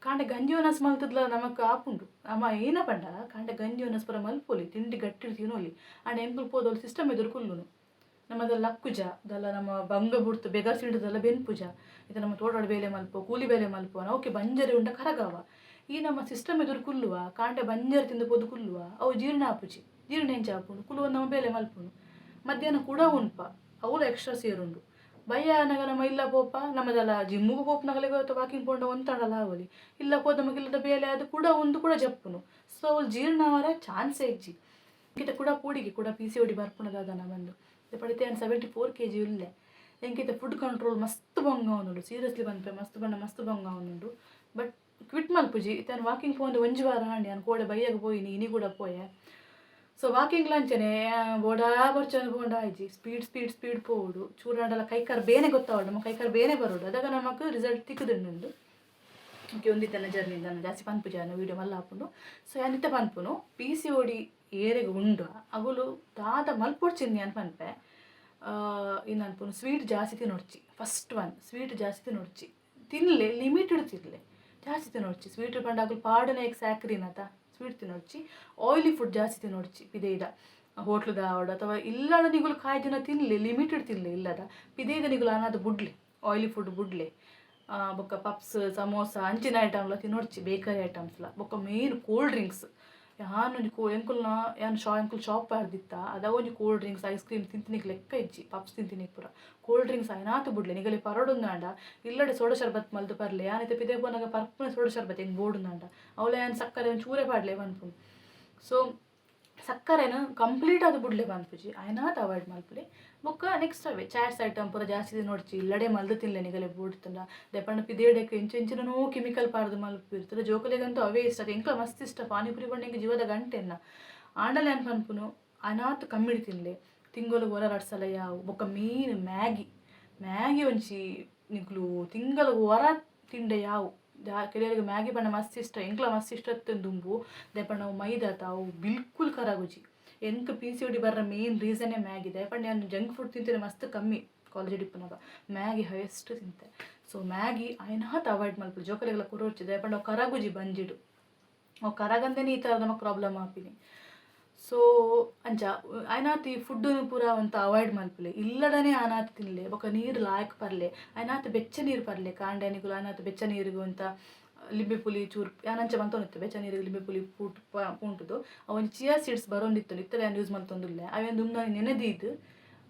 ಕಾಂಡೆ ಗಂಜಿವನಸ್ ಮಲ್ತದ್ಲ ನಮಕ್ ಆಪುಂಡು ಅಮ್ಮ ಏನ ಪಂಡ ಕಾಂಡೆ ಗಂಜಿವನಸ್ ಪರ ಮಲ್ಪೋಲಿ ತಿಂಡಿ ಗಟ್ಟಿ ತಿನ್ನೋಲಿ ಅಂಡ್ ಎಂಕುಲ್ ಪೋದೋಲಿ ಸಿಸ್ಟಮ್ ಎದುರು ಕುಲ್ಲುನು ನಮ್ಮದೆಲ್ಲ ಅಕ್ಕುಜ ಅದೆಲ್ಲ ನಮ್ಮ ಬಂಗ ಬುಡ್ತು ಬೆಗ ಸಿಡಿದೆಲ್ಲ ಬೆನ್ಪುಜ ಇದು ನಮ್ಮ ತೋಟದ ಬೇಲೆ ಮಲ್ಪೋ ಕೂಲಿ ಬೇಲೆ ಮಲ್ಪೋ ಓಕೆ ಬಂಜರಿ ಉಂಡ ಕರಗವ ಈ ನಮ್ಮ ಸಿಸ್ಟಮ್ ಎದುರು ಕುಲ್ಲುವ ಕಾಂಡೆ ಬಂಜರಿ ತಿಂದು ಪೋದು ಕುಲ್ಲುವ ಅವು ಜೀರ್ಣ ಆಪುಜಿ ಜೀರ್ಣ ಎಂಚ ಆಪುಂಡು ಕುಲ್ಲುವ ನಮ್ಮ ಬೇಲೆ ಮಲ್ಪುನು ಮಧ್ಯಾಹ್ನ ಕೂಡ ಉಣ್ಪ ಅವಳು ಎಕ್ಸ್ಟ್ರಾ ಸೇರುಂಡು ಭಯ ನಗ ನಮ್ಮ ಇಲ್ಲ ಪೋಪ ನಮ್ಮದೆಲ್ಲ ಜಿಮ್ಮಿಗೆ ಪೋಪ್ನಗಲೇ ಅಥವಾ ವಾಕಿಂಗ್ ಪೋಂಡ ಒಂತಾಡಲ್ಲ ಅವಲಿ ಇಲ್ಲ ಪೋದ ನಮಗಿಲ್ಲದ ಬೇಲೆ ಅದು ಕೂಡ ಒಂದು ಕೂಡ ಜಪ್ಪುನು ಸೊ ಅವಳು ಜೀರ್ಣ ಅವರ ಚಾನ್ಸೇ ಇಜ್ಜಿ ಇಂಕಿತ ಕೂಡ ಪೂಡಿಗೆ ಕೂಡ ಪಿ ಸಿ ಒಡಿ ಬರ್ಪುಣದಾದ ಬಂದು ಪಡಿತೆ 74 kg ಇಲ್ಲೇ ಎಂಕಿತ ಫುಡ್ ಕಂಟ್ರೋಲ್ ಮಸ್ತ್ ಬಂಗ ಅವನುಂಡು ಸೀರಿಯಸ್ಲಿ ಬಂದ್ಪೆ ಮಸ್ತ್ ಬಂಗ ಅವನುಂಡು ಬಟ್ ಕ್ವಿಟ್ ಮಲ್ಪುಜಿ ಇತನು ವಾಕಿಂಗ್ ಪೋಂದು ಒಂಜಿ ವಾರ ಹಾಂಡಿ ನಾನು ಕೋಡೆ ಬೈಯಾಗ ಪೋಯಿನಿ ಇನಿ ಕೂಡ ಪೋಯೆ ಸೊ ವಾಕಿಂಗ್ ಲಂಚನೆ ಬೋಡಾ ಬರ್ಚನ ಬೋಂಡ ಆಯ್ಜಿ ಸ್ಪೀಡ್ ಪೋಡು ಚೂರಾಂಡಲ್ಲ ಕೈಕಾರ್ ಬೇನೆ ಗೊತ್ತಾವಡು ನಮ್ಮ ಕೈಕಾರ್ ಬೇನೆ ಬರೋಡು ಅದಾಗ ನಮಕ್ ರಿಸಲ್ಟ್ ತಿಕ್ಕುದುಂಡು ಓಕೆ ಒಂದಿತ್ತನ ಜರ್ನಿಂದ ನಾನು ಜಾಸ್ತಿ ಪನ್ಪುಜಿ ಅನ್ನೋ ವೀಡಿಯೋ ಮಲ್ಲ ಹಾಕೊಂಡು ಸೊ ಯಾನಿತ್ತ ಪನ್ಪುನು ಪಿ ಸಿ ಒಡಿ ಏರೆಗೆ ಉಂಡು ಅಗುಲು ದಾದ ಮಲ್ಪೊಡ್ಚಿನಿ ಅಂತ ಪನ್ಪೆ ಇನ್ನು ಅನ್ಪುನು ಸ್ವೀಟ್ ಜಾಸ್ತಿ ತಿನ್ನೊಡ್ಚಿ ಫಸ್ಟ್ ಒನ್ ಸ್ವೀಟ್ ಜಾಸ್ತಿ ತಿನ್ನೊಡ್ಚಿ ತಿನ್ನಲೆ ಲಿಮಿಟೆಡ್ ತಿನ್ನಲೆ ಜಾಸ್ತಿ ತಿನ್ನೊಡ್ಚಿ ಸ್ವೀಟ್ ಪಂಡಾಗಲು ಪಾಡನೆ ಸ್ಯಾಕ್ರಿನತ ಸ್ವೀಟ್ ತಿನ್ನೊಡ್ಚಿ ಆಯಿಲಿ ಫುಡ್ ಜಾಸ್ತಿ ತಿನ್ನೊಡ್ಚಿ ಪಿದೇದ ಹೋಟ್ಲದ ಆವಡ ಅಥವಾ ಇಲ್ಲದ ನಿಗುಲು ಕಾಯಿ ದಿನ ತಿನ್ನಲಿ ಲಿಮಿಟೆಡ್ ತಿನ್ನಲಿ ಇಲ್ಲದ ಪಿದೇದ ನಿಗುಲು ಅನ್ನೋದು ಬುಡ್ಲೆ ಆಯಿಲಿ ಫುಡ್ ಬುಡ್ಲೆ ಬೊಕ್ಕ ಪಪ್ಸ್ ಸಮೋಸ ಅಂಚಿನ ಐಟಮ್ಲ ತಿನ್ನೊಡ್ಚಿ ಬೇಕರಿ ಐಟಮ್ಸ್ಲ ಬೊಕ್ಕ ಮೇನ್ ಕೋಲ್ಡ್ ಡ್ರಿಂಕ್ಸ್ ಯಾನೊಂದು ಎಂಕುಲ್ನ ಎಂಕುಲ್ ಶಾಪ್ ಆಡ್ದಿತ್ತ ಅದ ಒಂಜಿ ಕೋಲ್ಡ್ ಡ್ರಿಂಕ್ಸ್ ಐಸ್ ಕ್ರೀಮ್ ತಿಂತಿನಿಕ್ ಲೆಕ್ಕ ಇಜ್ಜಿ ಪಪ್ಸ್ ತಿಂತಿನಿಕ್ ಪೂರ ಕೋಲ್ಡ್ ಡ್ರಿಂಕ್ಸ್ ಐನಾತು ಬುಡ್ಲೆ ನಿಗಲಿ ಪರಡುಂದಾಂಡ ಇಲ್ಲಡೆ ಸೋಡ ಶರ್ಬತ್ ಮಲ್ದು ಪರ್ಲೆ ಯಾನೈತೆ ಪಿದೆ ಪೋನಾಗ ಪರ್ಪುನ ಸೋಡ ಶರ್ಬತ್ ಹೆಂಗೆ ಬೋಡುಂದಾಂಡ ಅವಳ ಏನು ಸಕ್ಕರೆ ಒಂದು ಚೂರೆ ಪಾಡ್ಲೆ ಬಂದ್ಪುನು ಸೊ ಸಕ್ಕರೆನ ಕಂಪ್ಲೀಟ್ ಅದು ಬುಡ್ಲೆ ಬಂದ್ಪುಜಿ ಐನಾತು ಅವಾಯ್ಡ್ ಮಲ್ಪುಲೆ ಬೊಕ್ಕ ನೆಕ್ಸ್ಟ್ ಅವೇ ಚಾಟ್ಸ್ ಐಟಮ್ ಪೂರ ಜಾಸ್ತಿ ನೋಡ್ಚಿ ಇಲ್ಲಡೆ ಮಲ್ದು ತಿನ್ಲೆ ನಿಗಲೆ ಬೋಡ್ತಂಡ ದೆಪಂಡ ಪಿದೇಡಕ್ಕೆ ಇಂಚಿನೂ ಕೆಮಿಕಲ್ ಪಾಡ್ದು ಮಲ್ಪು ಇರ್ತದೆ ಜೋಕಲೆಗಂತೂ ಅವೇ ಇಷ್ಟ ಎಂಕ್ಲ ಮಸ್ತ್ ಇಷ್ಟ ಪಾನಿಪುರಿ ಬಣ್ಣಗೆ ಜೀವದ ಗಂಟೆನ್ನ ಆಂಡಲೆ ಅನ್ ಪನ್ಪುನು ಐನಾತು ಕಮ್ಮಿಡಿ ತಿನ್ಲೆ ತಿಂಗಳು ಹೊರ 2 ಸಲ ಯಾವು ಬೊಕ್ಕ ಮೀನು ಮ್ಯಾಗಿ ಒಂಚಿ ನಿಗ್ಲು ತಿಂಗಳು ಹೊರ ತಿಂಡೆ ಯಾವು ಕೆಲವರಿಗೆ ಮ್ಯಾಗಿ ಬಣ್ಣ ಮಸ್ತ್ ಇಷ್ಟ ಎಂಕ್ಲ ಮಸ್ತ್ ಇಷ್ಟ ದುಂಬು ದೆಪಂಡ ನಾವು ಮೈದಾ ತಾವು ಬಿಲ್ಕುಲ್ ಕರಾಗುಜಿ ಎಂಕ ಪಿ ಸಿ ಒಡಿ ಬರ್ರ ಮೇನ್ ರೀಸನ್ನೇ ಮ್ಯಾಗಿ ದಯಪಂಡ ನಾನು ಜಂಕ್ ಫುಡ್ ತಿಂತೇನೆ ಮಸ್ತ್ ಕಮ್ಮಿ ಕಾಲೇಜ್ ಡಿಪ್ಪನಾಗ ಮ್ಯಾಗಿ ಹೈಯೆಸ್ಟ್ ತಿಂತೆ ಸೊ ಮ್ಯಾಗಿ ಐನಾತ್ ಅವಾಯ್ಡ್ ಮಲ್ಪು ಜೋಕಲೆಗೆಲ್ಲ ಕುರೋಡ್ಚಿ ದಯಪಂಡ ಕರಾಗುಜಿ ಬಂಜಿಡು ಕರಗಂದೇನೆ ಈ ಥರ ನಮಗೆ ಪ್ರಾಬ್ಲಮ್ ಆಪಿನಿ. ಸೊ ಅಂಚ ಐನಾತ್ ಈ ಫುಡ್ಡು ಪೂರ ಒಂತ ಅವಾಯ್ಡ್ ಮಲ್ಪಲೆ ಇಲ್ಲಡನೆ ಆನಾತ್ ತಿನ್ಲೆ ಬೊಕ ನೀರು ಲಾಯಕ್ ಪರ್ಲೆ ಐನಾತ್ ಬೆಚ್ಚ ನೀರು ಪರ್ಲೆ ಕಾಂಡೆನಿಗುಲು ಐನಾತ್ ಬೆಚ್ಚ ನೀರಿಗೂ ಅಂತ ಲಿಂಬೆ ಪುಲಿ ಚೂರು ಯಾನಂಚ ಬಂತೊಂದಿತ್ತು ಬೆಚ್ಚ ನೀರಿಗೆ ಲಿಂಬೆ ಪುಲಿ ಪೂಂಟುದು ಅವನ್ ಚಿಯಾ ಸೀಡ್ಸ್ ಬರೋಂದಿತ್ತು ಇತ್ತರೆ ಯೂಸ್ ಮಲ್ತೊಂದುಲ್ಲೆ ಅವೇನು ದುಮ್ನ ನೆನೆದಿದ್ದು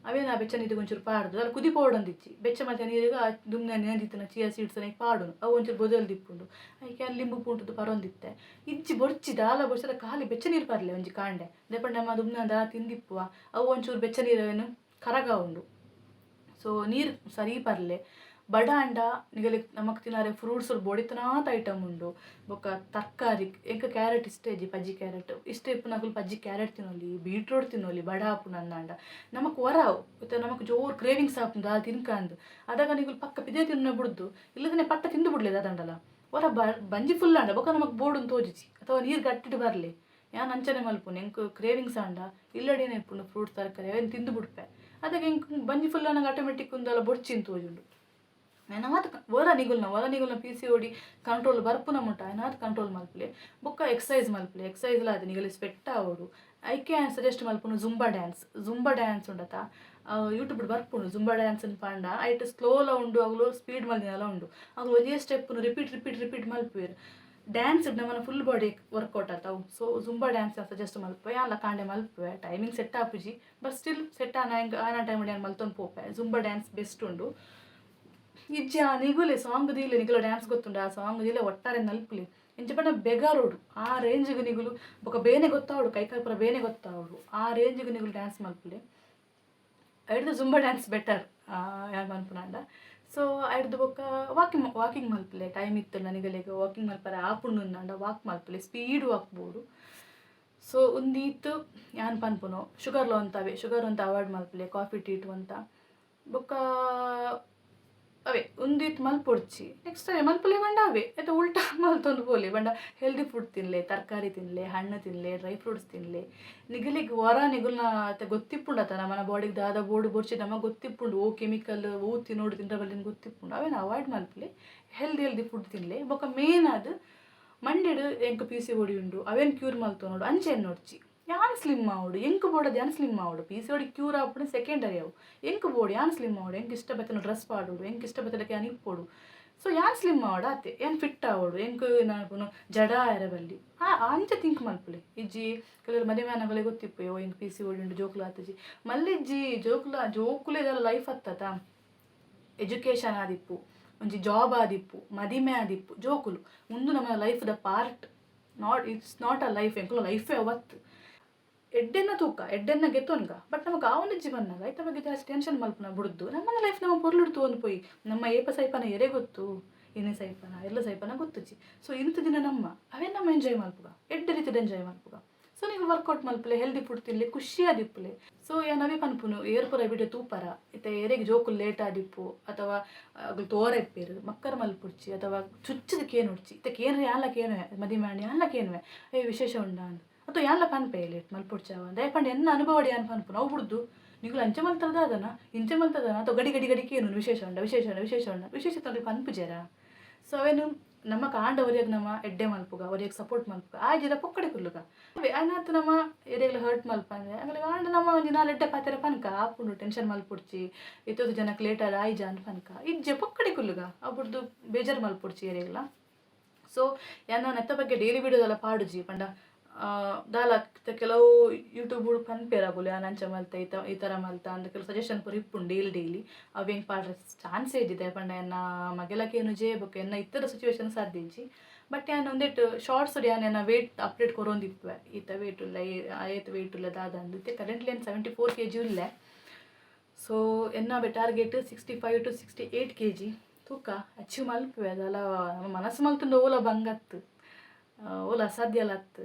ಅವೇನು ಆ ಬೆಚ್ಚ ನೀರಿಗೆ ಒಂಚೂರು ಪಾಡ್ದು ಅಲ್ಲಿ ಕುದಿ ಪೌಡೊಂದಿಚ್ಚಿ ಬೆಚ್ಚ ಮತ್ತೆ ನೀರಿಗೆ ಆ ದುಮ್ನ ನೆನೆದಿತ್ತು ಚಿಯಾ ಸೀಡ್ಸ್ ಪಾಡುನು ಅವು ಒಂಚೂರು ಬೊದಲ್ ದಿಪ್ಪುಂಡು ಅದಕ್ಕೆ ಅಲ್ಲಿ ಲಿಂಬು ಪೂಂಟುದು ಬರೋಂದಿತ್ತೆ ಇಜ್ಜಿ ಬೊಡ್ಚಿ ದಾಲ ಬೊಡ್ಸದ ಖಾಲಿ ಬೆಚ್ಚ ನೀರು ಪರ್ಲೆ ಒಂಜಿ ಕಾಂಡೆ ದೇಪಂಡ ನಮ್ಮ ದುಮ್ನ ದಾ ತಿಂದಿಪ್ಪುವ ಅವು ಒಂಚೂರು ಬೆಚ್ಚ ನೀರೇನು ಕರಗ ಉಂಡು. ಸೊ ನೀರು ಸರಿ ಪರ್ಲೆ ಬಡ ಅಂಡ ನಿಗಲಿ ನಮಕ್ ತಿನ್ನಾರೆ ಫ್ರೂಟ್ಸ್ ಬೊಡಿತನಾತ ಐಟಮ್ ಉಂಡು ಬೊಕ್ಕ ತರಕಾರಿ ಎಂಕ ಕ್ಯಾರೆಟ್ ಇಷ್ಟ ಇಜ್ಜಿ ಪಜ್ಜಿ ಕ್ಯಾರೆಟ್ ಇಷ್ಟ ಇಪ್ಪುನಕುಲು ಪಜ್ಜಿ ಕ್ಯಾರೆಟ್ ತಿನ್ನೋಲಿ ಬೀಟ್ರೋಟ್ ತಿನ್ನೋಲಿ ಬಡ ಆಪುನ ಅಂಡ ನಮಕ್ ಹೊರಾವು ಇತ್ತ ನಮಕ್ ಜೋರು ಕ್ರೇವಿಂಗ್ಸ್ ಆಪುಂಡು ಆ ತಿನ್ಕಂದು ಅದಾಗ ನಿಗುಲು ಪಕ್ಕ ಪಿದೇ ತಿನ್ನ ಬಿಡುದು ಇಲ್ಲದನೆ ಪಟ್ಟ ತಿಂದು ಬಿಡ್ಲೇದು ಅದಂಡಲ್ಲ ಹೊರ ಬಂಜಿ ಫುಲ್ ಅಂಡ ಬೊಕ್ಕ ನಮಕ್ ಬೋರ್ಡು ತೋಜಿಸಿ ಅಥವಾ ನೀರು ಗಟ್ಟಿಟ್ಟು ಬರಲಿ ಯಾನ್ ಅಂಚನೆ ಮಲ್ಪುನು ಎಂಕ್ ಕ್ರೇವಿಂಗ್ಸ್ ಅಂಡ ಇಲ್ಲಡೇನೆ ಇಪ್ಪುಂಡು ಫ್ರೂಟ್ಸ್ ತರಕಾರಿ ಅವೇನು ತಿಂದು ಬಿಡ್ಪೆ ಅದಕ್ಕೆ ಎಂಕ್ ಬಂಜಿ ಫುಲ್ ನನಗೆ ಆಟೋಮೆಟಿಕ್ ಒಂದೆಲ್ಲ ಬೊಡ್ಚಿನ್ ತೋಜುಂಡು ಏನಾತ್ ಹೊರ ನಿಗುಲ್ನ PCOD ಕಂಟ್ರೋಲ್ ಬರ್ಪುನ ಮುಟ್ಟ ಏನಾತ್ ಕಂಟ್ರೋಲ್ ಮಲ್ಪಲೆ ಬೊಕ್ಕ ಎಕ್ಸಸೈಸ್ ಮಲ್ಪಲೆ ಎಕ್ಸಸೈಸ್ ಲ ಅದು ನಿಗಲಿ ಸ್ವೆಟ್ ಆವೋಡು ಐಕೆ ಸಜೆಸ್ಟ್ ಮಲ್ಪುನು ಜುಂಬಾ ಡ್ಯಾನ್ಸ್ ಉಂಡತ ಯೂಟ್ಯೂಬ್ ಬರ್ಪುನು ಜುಂಬಾ ಡ್ಯಾನ್ಸ್ ಪಂಡ ಐಟ್ ಸ್ಲೋಲ ಉಂಡು ಅವುಲು ಸ್ಪೀಡ್ ಮಲ್ದಿನಲ್ಲ ಉಂಡು ಅವು ಒಂದೇ ಸ್ಟೆಪ್ನು ರಿಪೀಟ್ ಮಲ್ಪುವೆರು ಡ್ಯಾನ್ಸ್ ನಮ್ಮನ ಫುಲ್ ಬಾಡಿ ವರ್ಕೌಟ್ ಆತಾವು. ಸೊ ಜುಂಬಾ ಡ್ಯಾನ್ಸ್ ಸಜೆಸ್ಟ್ ಮಲ್ಪೆ ಅಲ್ಲ ಕಾಂಡೆ ಮಲ್ಪುವೆ ಟೈಮಿಂಗ್ ಸೆಟ್ ಆಪುಜಿ ಬಟ್ ಸ್ಟಿಲ್ ಸೆಟ್ ಆನ ಟೈಮ್ ಡ್ಯಾನ್ ಮಲ್ತೊಂದು ಪೋಪೆ ಜುಂಬಾ ಡ್ಯಾನ್ಸ್ ಬೆಸ್ಟ್ ಉಂಡು. ಇಜ್ಜ ನಿಗುಲೆ ಸಾಂಗ್ ದೀಲೆ ನಿಗುಲ ಡ್ಯಾನ್ಸ್ ಗೊತ್ತುಂಡು ಆ ಸಾಂಗ್ ದೀಲೆ ಒಟ್ಟಾರೆ ನಲ್ಪುಲಿ ಇಂಚ ಪಂಡ ಬೆಗಾರೋಡು ಆ ರೇಂಜಿಗೆ ನಿಗುಲು ಬೊಕ ಬೇನೆ ಗೊತ್ತಾವಡು ಕೈಕಾಲ್ ಪುರ ಬೇನೆ ಗೊತ್ತಾವಡು ಆ ರೇಂಜಿಗೆ ನಿಗುಲು ಡ್ಯಾನ್ಸ್ ಮಲ್ಪುಲಿ ಐಡ್ದು ಜುಂಬಾ ಡ್ಯಾನ್ಸ್ ಬೆಟರ್ ಯಾರು ಮಲ್ಪುನಾಂಡ. ಸೊ ಐಡ್ದು ಬೊಕ್ಕ ವಾಕಿಂಗ್ ಮಲ್ಪಲೆ ಟೈಮ್ ಇತ್ತು ನನಗಲೆಗೆ ವಾಕಿಂಗ್ ಮಲ್ಪರೆ ಆಪುಂಡು ವಾಕ್ ಮಲ್ಪಲೆ ಸ್ಪೀಡ್ ವಾಕ್ ಬೋಡು. ಸೊ ಒಂದೀತು ಯಾನ್ ಪನ್ಪುನು ಶುಗರ್ ಅಂತ ಅವಾಯ್ಡ್ ಮಲ್ಪಲೆ ಕಾಫಿ ಟೀಟು ಅಂತ ಬೊಕ್ಕ ಅವೇ ಒಂದಿತ್ತು ಮಲ್ಪೊಡ್ಚಿ ನೆಕ್ಸ್ಟ್ ಟೈಮ್ ಮಲ್ಪಲೆ ಬಂಡ ಅವೇ ಆಯ್ತಾ ಉಲ್ಟಾ ಮಲ್ತೊಂದು ಪೋಲೆ ಬಂಡ ಹೆಲ್ದಿ ಫುಡ್ ತಿನ್ನಲೆ ತರಕಾರಿ ತಿನ್ನಲೆ ಹಣ್ಣು ತಿನ್ನಲೆ ಡ್ರೈ ಫ್ರೂಟ್ಸ್ ತಿನ್ನಲೆ ನಿಗಲಿಗೆ ನಿಗುಲ್ನ ಅತ್ತೆ ಗೊತ್ತಿಪ್ಪುಂಡತ ನಮ್ಮನ ಬಾಡಿಗೆ ದಾದ ಬೋರ್ಡು ಬೊಡ್ಚಿ ನಮಗೆ ಗೊತ್ತಿಪ್ಪುಂಡು ಕೆಮಿಕಲ್ ತಿನ್ನೋಡು ತಿನ್ನಬಲ್ಲಿ ಗೊತ್ತಿಪ್ಪುಂಡು ಅವೇನು ಅವಾಯ್ಡ್ ಮಲ್ಪಲೆ ಹೆಲ್ದಿ ಫುಡ್ ತಿನ್ನಲೆ ಬೊಕ್ಕ ಮೇನ್ ಅದು ಮಂಡೆಡು ಎಂಕ್ PCOD ಉಂಡು ಅವೇನು ಕ್ಯೂರ್ ಮಲ್ತೊನೋಡು ಅಂಚೆನ್ ನೋಡ್ಚಿ ಯಾನ್ ಸ್ಲಿಮ್ ಆವಡು ಎಂಕ್ ಬೋಡದು ಯಾನ್ ಸ್ಲಿಮ್ ಆವಡು PCOD ಕ್ಯೂರ್ ಆಪುಡು ಸೆಕೆಂಡರಿ ಅವು ಎಂಕ್ ಬೋಡು ಯಾನ್ ಸ್ಲಿಮ್ ಆವಡು ಎಂಕ್ ಇಷ್ಟ ಬತ್ತನ ಡ್ರೆಸ್ ಪಾಡೋಡು ಎಂಕ್ ಇಷ್ಟ ಬತ್ತಲಕ್ಕೆ ಯಾನ್ ಇಪ್ಪೋಡು. ಸೊ ಯಾನ್ ಸ್ಲಿಮ್ ಆವಡು ಆತೆ ಯಾನ್ ಫಿಟ್ ಆವಡು ಎಂಕ್ ನಾನು ಜಡ ಎರಬಲ್ಲಿ ಅಂಚೆ ಥಿಂಕ್ ಮಲ್ಪುಲೆ ಇಜ್ಜಿ ಕೆಲವರು ಮದುವೆನಗಳಿಗೆ ಗೊತ್ತಿಪ್ಪು ಎಂಕ್ PCOD ಉಂಡು ಜೋಕುಲು ಆತಜಿ ಮಲ್ಲಿಜ್ಜಿ ಜೋಕುಲೆ ಇದೆಲ್ಲ ಲೈಫ್ ಹತ್ತತ ಎಜುಕೇಷನ್ ಆದಿಪ್ಪು ಒಂಜಿ ಜಾಬ್ ಆದಿಪ್ಪು ಮದಿಮೆ ಆದಿಪ್ಪು ಜೋಕುಲು ಮುಂದು ನಮ್ಮ ಲೈಫ್ದ part it's not a life ಎಂಕುಲು ಲೈಫೇ ಅವತ್ತು ಎಡ್ಡೆನ್ನ ತೂಕ ಎಡ್ಡೆನ್ನ ಗೆತ್ತೋನ್ಗ ಬಟ್ ನಮಗೆ ಆವನಿಜ್ಜಿ ಬಂದಾಗ ಐತ ಬಗ್ಗೆ ಜಾಸ್ತಿ ಟೆನ್ಷನ್ ಮಲ್ಪನ ಬಿಡುದು ನಮ್ಮನ್ನ ಲೈಫ್ ನಮ್ಮ ಪೊರ್ಲುಡ್ತು ಒಂದು ಪೋಯಿ ನಮ್ಮ ಏಪ ಸೈಪನ ಎರೆ ಗೊತ್ತು ಏನೇ ಸೈಪನ ಎಲ್ಲ ಸೈಪನ ಗೊತ್ತುಜಿ. ಸೊ ಇಂಥ ದಿನ ಅವೇ ನಮ್ಮ ಎಂಜಾಯ್ ಮಲ್ಪುಗ ಎಡ್ಡೆ ರೀತಿದ ಎಂಜಾಯ್ ಮಲ್ಪುಗ. ಸೊ ನೀವು ವರ್ಕೌಟ್ ಮಲ್ಪಲೆ ಹೆಲ್ದಿ ಫುಡ್ ತಿನ್ಲಿ ಖುಷಿ ಆದಿಪ್ಪಲೆ. ಸೊ ನವೇ ಪನ್ಪುನು ಏರ್ಪುರ ಬಿಡೆ ತೂಪರ ಇತ್ತ ಎರೆಗೆ ಜೋಕುಲು ಲೇಟ್ ಆದಿಪ್ಪು ಅಥವಾ ತೋರ ಇಪ್ಪೇರು ಮಕ್ಕರ ಮಲ್ಪುಡ್ಚಿ ಅಥವಾ ಚುಚ್ಚದ ಕೇನುಡ್ಚಿ ಇತ್ತ ಕೇನ್ರೆ ಯಾನ್ಲ ಕೇನುವೆ ಮದಿ ಮಾಡಿ ಯಾನ್ಲ ಕೇನುವೆ ವಿಶೇಷ ಉಂಡ ಅಂತ ಅಥವಾ ಯಾನ್ಲ ಪನ್ಪೆ ಲೇಟ್ ಮಲ್ಪುಡ್ಚಾವ ದಯಪಂಡು ಎನ್ನ ಅನುಭವಡಿ ಯಾನ್ ಪನ್ಪು ನಾವು ಬಿಡುದು ನಿಗುಲು ಅಂಚೆ ಮಲ್ತದ ಅದನ್ನ ಇಂಚೆ ಮಲ್ತದನ ಅಥವಾ ಗಡಿ ಕೇನು ವಿಶೇಷ ವಿಶೇಷ ತಂದ್ರೆ ಪನ್ಪು ಜರ. ಸೊ ಅವೇನು ನಮ್ಮ ಕಾಂಡ ಒರಿಯಾಗ ನಮ್ಮ ಎಡ್ಡೆ ಮಲ್ಪುಗ ಒರಿಯಾಗ ಸಪೋರ್ಟ್ ಮಲ್ಪುಗ ಆ ಜರ ಪೊಕ್ಕಡೆ ಕುಲ್ಲುಗ ಆಯ್ನಾತು ನಮ್ಮ ಎರೆಗ್ಲ ಹರ್ಟ್ ಮಲ್ಪಂದ್ರೆ ಆಮೇಲೆ ಕಾಂಡ ನಮ್ಮ ಒಂದು ನಾಲ್ ಎಡ್ಡೆ ಪಾತೆರ ಪನ್ಕ ಆಪುಂಡು ಟೆನ್ಷನ್ ಮಲ್ಪುಡ್ಚಿ ಇತ್ತೊಂದು ಜನಕ್ಕೆ ಲೇಟ್ ಆದ ಆಯ್ಜ ಅಂತ ಪನ್ಕ ಇಜ್ಜೆ ಪೊಕ್ಕಡೆ ಕುಲ್ಲುಗ ಅಬ್ಬುಡ್ದು ಬೇಜಾರು ಮಲ್ಪುಡ್ಚಿ ಎರೆಗ್ಲ. ಸೊ ಯಾನ ನೆತ್ತ ಬಗ್ಗೆ ಡೈಲಿ ವಿಡಿಯೋದೆಲ್ಲ ಪಾಡುಜಿ ಪಂಡ ದಾಲ ಕೆಲವು ಯೂಟ್ಯೂಬ್ ಪನ್ಪೇರಾಗುಲು ಯಾನ್ ಅಂಚ ಮಲ್ತ ಈ ಥರ ಮಲ್ತ ಅಂದ ಕೆಲವು ಸಜೆಷನ್ ಪೂರ ಇಪ್ಪುಂಡು ಡೈಲಿ ಅವು ಹೆಂಗೆ ಪಾಡ್ರೆ ಚಾನ್ಸೇ ಇದ್ದಿದೆ ಪಂಡ ಎನ್ನ ಮಗೆಲಕೇನು ಜೇ ಬೊಕ್ಕ ಎನ್ನ ಇತರ ಸಿಚುವೇಶನ್ ಸಾಧ್ಯ ಇಜ್ಜಿ ಬಟ್ ಯಾನ್ ಒಂದೆಟ್ಟು ಶಾರ್ಟ್ಸ್ ಯಾನ ವೇಟ್ ಅಪ್ಡೇಟ್ ಕೊರೊಂದಿಪ್ಪೆ ಈತ ವೇಟ್ ಇಲ್ಲ ವೇಟ್ ಇಲ್ಲ ದಾದಂದು ಇತ್ತೆ ಕರೆಂಟ್ಲಿ ಏನು 74 kg ಇಲ್ಲೇ. ಸೊ ಎನ್ನ ಟಾರ್ಗೆಟ್ 65 to 68 kg ತೂಕ ಅಚೀವ್ ಮಲ್ಪುವೆ ಅದಲ್ಲ ನಮ್ಮ ಮನಸ್ಸು ಮಲ್ತುಂಡು ಓಲ ಬಂಗತ್ತು ಓಲ ಅಸಾಧ್ಯ ಅಲ್ಲ ಅತ್ತು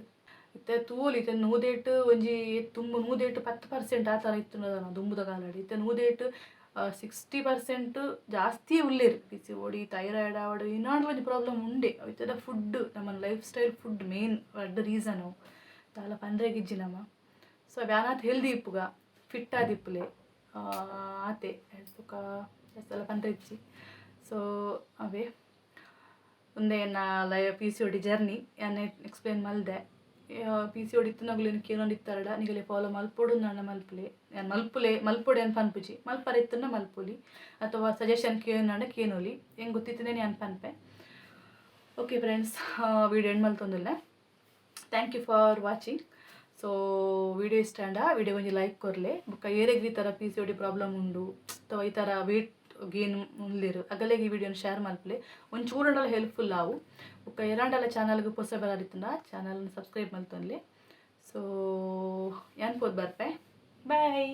ಇತ್ತೆ ತೂಲಿ ಇತ್ತೆ ನೂದೇಟು ಒಂಜಿ ತುಂಬ ನೂದೇಟು 10% ಆ ಥರ ಇತ್ತು ನಾನು ದುಂಬುದ ಕಾಲಡಿ ಇತ್ತೆ ನೂದೇಟು 60% ಜಾಸ್ತಿ ಉಳ್ಳೇರು PCOD ಥೈರಾಯ್ಡ್ ಆವಡು ಇನ್ನಾಡು ಒಂಜಿ ಪ್ರಾಬ್ಲಮ್ ಉಂಡೆ ಇತ್ತದ ಫುಡ್ ನಮ್ಮ ಲೈಫ್ ಸ್ಟೈಲ್ ಫುಡ್ ಮೇನ್ ಅಡ್ಡ ರೀಸನು ದಾಲ ಪಂದ್ರೆಗಿಜ್ಜಿ ನಮ್ಮ. ಸೊ ಬ್ಯಾನಾತ್ ಹೆಲ್ದಿ ಇಪ್ಪುಗ ಫಿಟ್ ಆದಿಪ್ಪುಲೆ ಆತೆ ಹೇಳ್ತುಕ ಎಲ್ಲ ಪಂದ್ರೆ ಇಜ್ಜಿ. ಸೊ ಅವೇ ಒಂದೇ ಪಿ ಸಿ ಒಡಿ ಜರ್ನಿ ಯಾನೆ ಎಕ್ಸ್ಪ್ಲೇನ್ ಮಲ್ದೆ ಪಿ ಸಿ ಒಡಿ ಇತ್ತಿನಾಗಲು ಏನಕ್ಕೆ ಏನೊಂದು ಇತ್ತಾರಡ ನಿಗಲೆ ಫಾಲೋ ಮಲ್ಪೊಡು ನನ್ನ ಮಲ್ಪುಲೆ ನಾನು ಮಲ್ಪೊಡೆ ಅಂತ ಪನ್ಪುಜಿ ಮಲ್ಪರ ಇತ್ತನ್ನ ಮಲ್ಪೊಲಿ ಅಥವಾ ಸಜೆಷನ್ ಕೇಳೋಣ ಕೇನೋಲಿ ಹೆಂಗೆ ಗೊತ್ತಿತ್ತೇನೆ ನಾನು ಪನ್ಪೆ. ಓಕೆ ಫ್ರೆಂಡ್ಸ್, ವಿಡಿಯೋ ಎಂಡ್ ಮಲ್ತೊಂದಿಲ್ಲ. Thank you for watching. So video ಇಷ್ಟ ಅಂಡ ವಿಡಿಯೋ ಒಂಜಿ ಲೈಕ್ ಕೊರಲೆ ಬೊಕ್ಕ ಏರೆಗ್ ಈ ಥರ ಪಿ ಸಿ ಒಡಿ ಪ್ರಾಬ್ಲಮ್ ಉಂಡು ಅಥವಾ ಈ ಥರ ವೇಟ್ ಗೇನ್ ಉಳ್ಳಿರು ಅಗಲೆಗೆ ಈ ವಿಡಿಯೋನ ಶೇರ್ ಮಲ್ಪಲೆ ಒಂಚೂರಂಡಲ ಹೆಲ್ಪ್ಫುಲ್ ಆವು ಬೊಕ್ಕ ಎರಾಂಡಲ ಚಾನಲ್ಗೆ ಹೊಸ ಬರಾದಿತ್ತಂಡ ಚಾನಲ್ನ ಸಬ್ಸ್ಕ್ರೈಬ್ ಮಲ್ತೊನ್ಲೆ. ಸೊ ಯಾನ್ ಪೋದ್ ಬರ್ಪೆ. ಬಾಯ್.